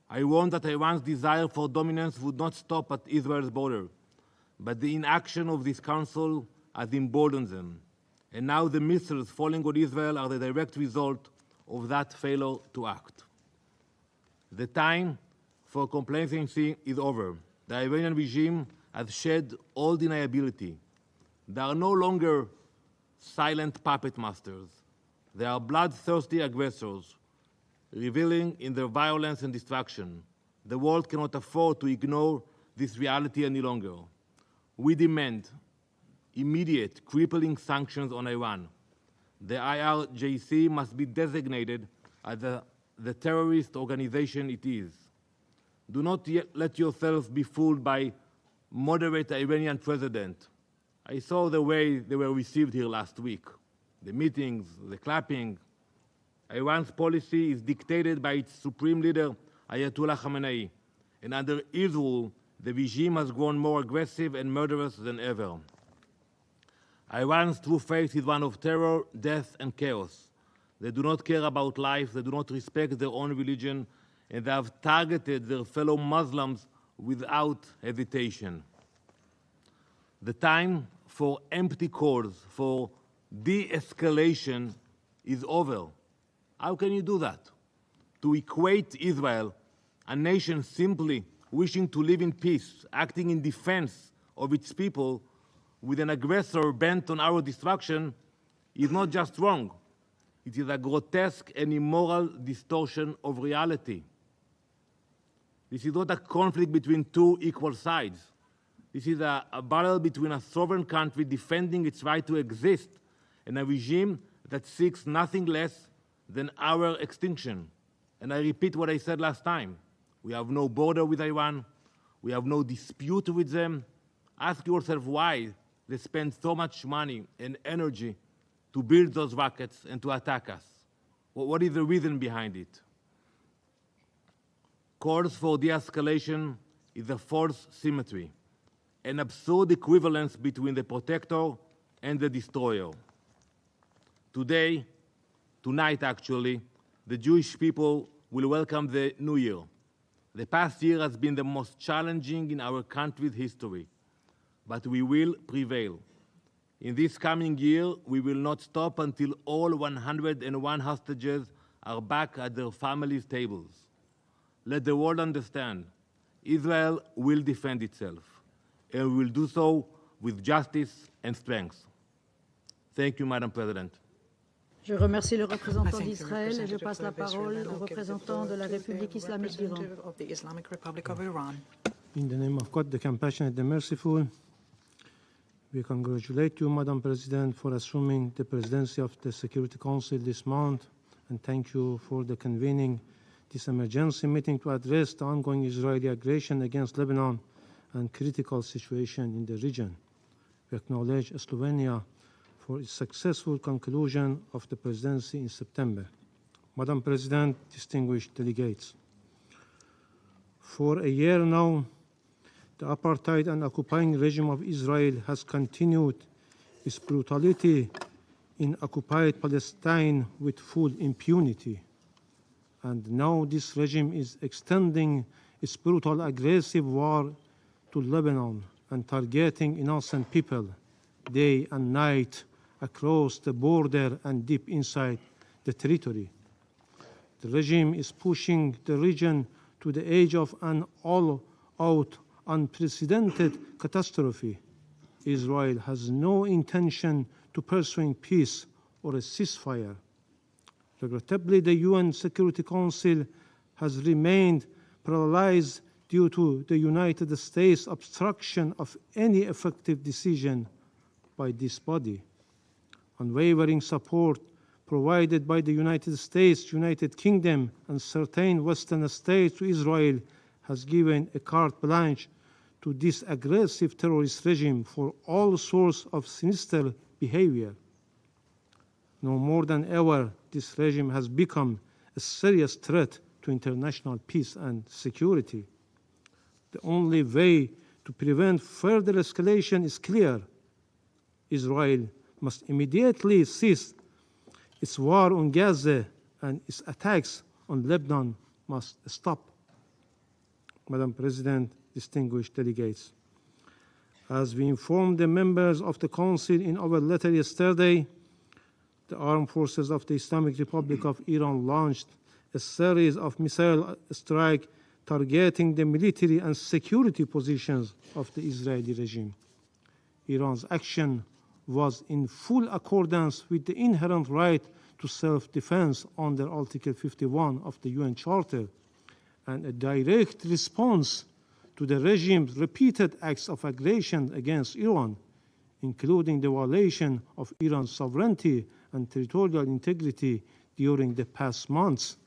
I warned that Iran's desire for dominance would not stop at Israel's border, but the inaction of this Council has emboldened them. And now the missiles falling on Israel are the direct result of that failure to act. The time for complacency is over. The Iranian regime has shed all deniability. They are no longer silent puppet masters. They are bloodthirsty aggressors, reveling in their violence and destruction. The world cannot afford to ignore this reality any longer. We demand immediate, crippling sanctions on Iran. The IRGC must be designated as the terrorist organization it is. Do not let yourselves be fooled by moderate Iranian president. I saw the way they were received here last week. The meetings, the clapping. Iran's policy is dictated by its supreme leader, Ayatollah Khamenei, and under his rule, the regime has grown more aggressive and murderous than ever. Iran's true face is one of terror, death, and chaos. They do not care about life, they do not respect their own religion, and they have targeted their fellow Muslims without hesitation. The time for empty calls for de-escalation is over. How can you do that? To equate Israel, a nation simply wishing to live in peace, acting in defense of its people, with an aggressor bent on our destruction is not just wrong. It is a grotesque and immoral distortion of reality. This is not a conflict between two equal sides. This is a battle between a sovereign country defending its right to exist and a regime that seeks nothing less than our extinction. And I repeat what I said last time. We have no border with Iran. We have no dispute with them. Ask yourself why they spend so much money and energy to build those rockets and to attack us. What is the reason behind it? Calls for de-escalation is a false symmetry, an absurd equivalence between the protector and the destroyer. Tonight actually, the Jewish people will welcome the new year. The past year has been the most challenging in our country's history, but we will prevail. In this coming year, we will not stop until all 101 hostages are back at their families' tables. Let the world understand, Israel will defend itself, and will do so with justice and strength. Thank you, Madam President. Je remercie le représentant d'Israël et je passe la parole au représentant de la République islamique d'Iran. In the name of God, the compassionate, the merciful, we congratulate you, Madam President, for assuming the presidency of the Security Council this month, and thank you for the convening this emergency meeting to address the ongoing Israeli aggression against Lebanon and critical situation in the region. We acknowledge Slovenia for its successful conclusion of the presidency in September. Madam President, distinguished delegates, for a year now, the apartheid and occupying regime of Israel has continued its brutality in occupied Palestine with full impunity. And now this regime is extending its brutal aggressive war to Lebanon and targeting innocent people day and night across the border and deep inside the territory. The regime is pushing the region to the edge of an all-out unprecedented catastrophe. Israel has no intention to pursue peace or a ceasefire. Regrettably, the UN Security Council has remained paralyzed due to the United States' obstruction of any effective decision by this body. Unwavering support provided by the United States, United Kingdom, and certain Western states to Israel has given a carte blanche to this aggressive terrorist regime for all sorts of sinister behavior. No more than ever, this regime has become a serious threat to international peace and security. The only way to prevent further escalation is clear. Israel must immediately cease its war on Gaza, and its attacks on Lebanon must stop. Madam President, distinguished delegates, as we informed the members of the Council in our letter yesterday, the armed forces of the Islamic Republic of Iran launched a series of missile strikes targeting the military and security positions of the Israeli regime. Iran's action was in full accordance with the inherent right to self-defense under Article 51 of the UN Charter, and a direct response to the regime's repeated acts of aggression against Iran, including the violation of Iran's sovereignty and territorial integrity during the past months.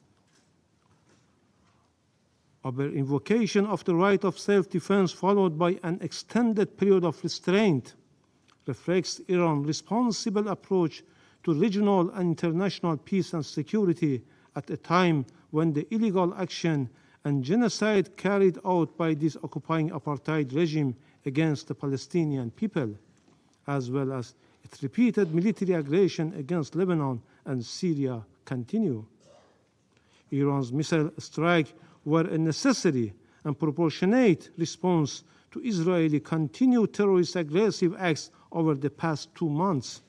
Our invocation of the right of self-defense, followed by an extended period of restraint, reflects Iran's responsible approach to regional and international peace and security at a time when the illegal action and genocide carried out by this occupying apartheid regime against the Palestinian people, as well as its repeated military aggression against Lebanon and Syria continue. Iran's missile strikes were a necessary and proportionate response to Israeli continued terrorist aggressive acts over the past 2 months.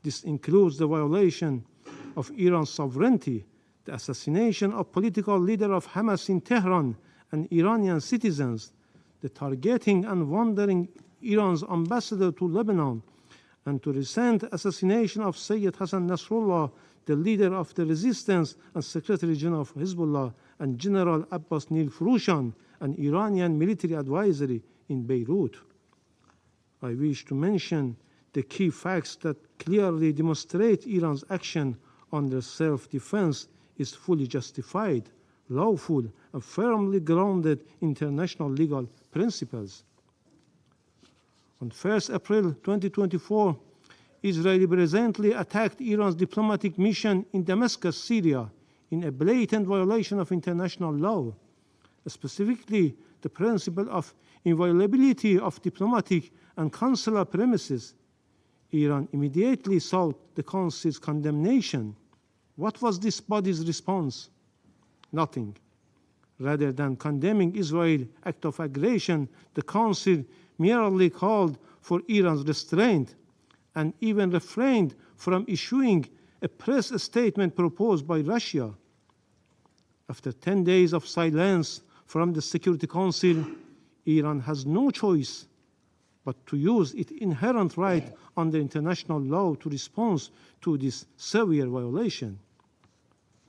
This includes the violation of Iran's sovereignty, the assassination of political leader of Hamas in Tehran and Iranian citizens, the targeting and wounding Iran's ambassador to Lebanon, and the recent assassination of Sayyid Hassan Nasrallah, the leader of the resistance and Secretary-General of Hezbollah, and General Abbas Nil Furushan, an Iranian military advisor in Beirut. I wish to mention the key facts that clearly demonstrate Iran's action under self-defense is fully justified, lawful, and firmly grounded in international legal principles. On 1st April 2024, Israel presently attacked Iran's diplomatic mission in Damascus, Syria, in a blatant violation of international law, specifically the principle of inviolability of diplomatic and consular premises. Iran immediately sought the Council's condemnation. What was this body's response? Nothing. Rather than condemning Israel's act of aggression, the Council merely called for Iran's restraint and even refrained from issuing a press statement proposed by Russia. After 10 days of silence from the Security Council, Iran has no choice but to use its inherent right under international law to respond to this severe violation.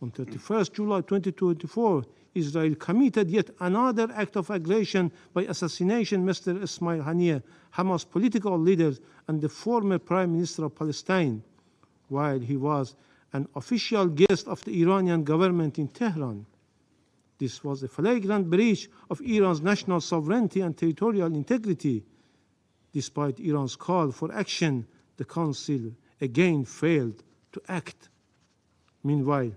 On 31st July 2024, Israel committed yet another act of aggression by assassinating Mr. Ismail Haniyeh, Hamas political leader and the former Prime Minister of Palestine, while he was an official guest of the Iranian government in Tehran. This was a flagrant breach of Iran's national sovereignty and territorial integrity. Despite Iran's call for action, the Council again failed to act. Meanwhile,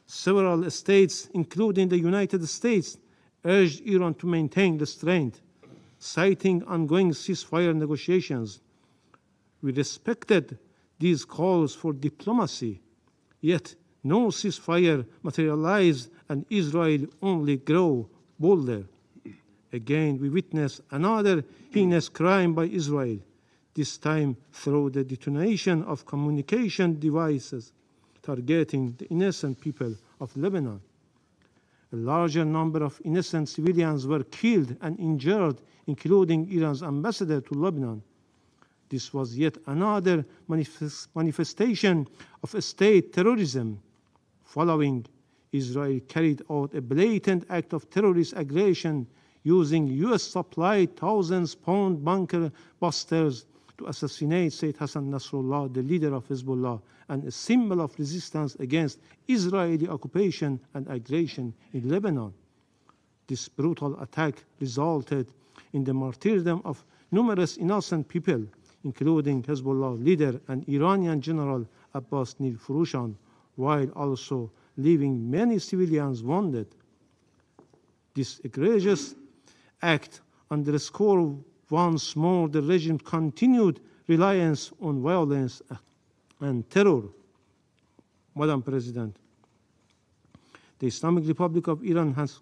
several states, including the United States, urged Iran to maintain restraint, citing ongoing ceasefire negotiations. We respected these calls for diplomacy, yet no ceasefire materialized and Israel only grew bolder. Again, we witnessed another heinous crime by Israel, this time through the detonation of communication devices targeting the innocent people of Lebanon. A larger number of innocent civilians were killed and injured, including Iran's ambassador to Lebanon. This was yet another manifestation of state terrorism. Following, Israel carried out a blatant act of terrorist aggression using US-supplied thousands-pound bunker busters to assassinate Sayyid Hassan Nasrallah, the leader of Hezbollah, and a symbol of resistance against Israeli occupation and aggression in Lebanon. This brutal attack resulted in the martyrdom of numerous innocent people, including Hezbollah leader and Iranian General Abbas Nil Furushan, while also leaving many civilians wounded. This egregious act underscores once more the regime's continued reliance on violence and terror. Madam President, the Islamic Republic of Iran has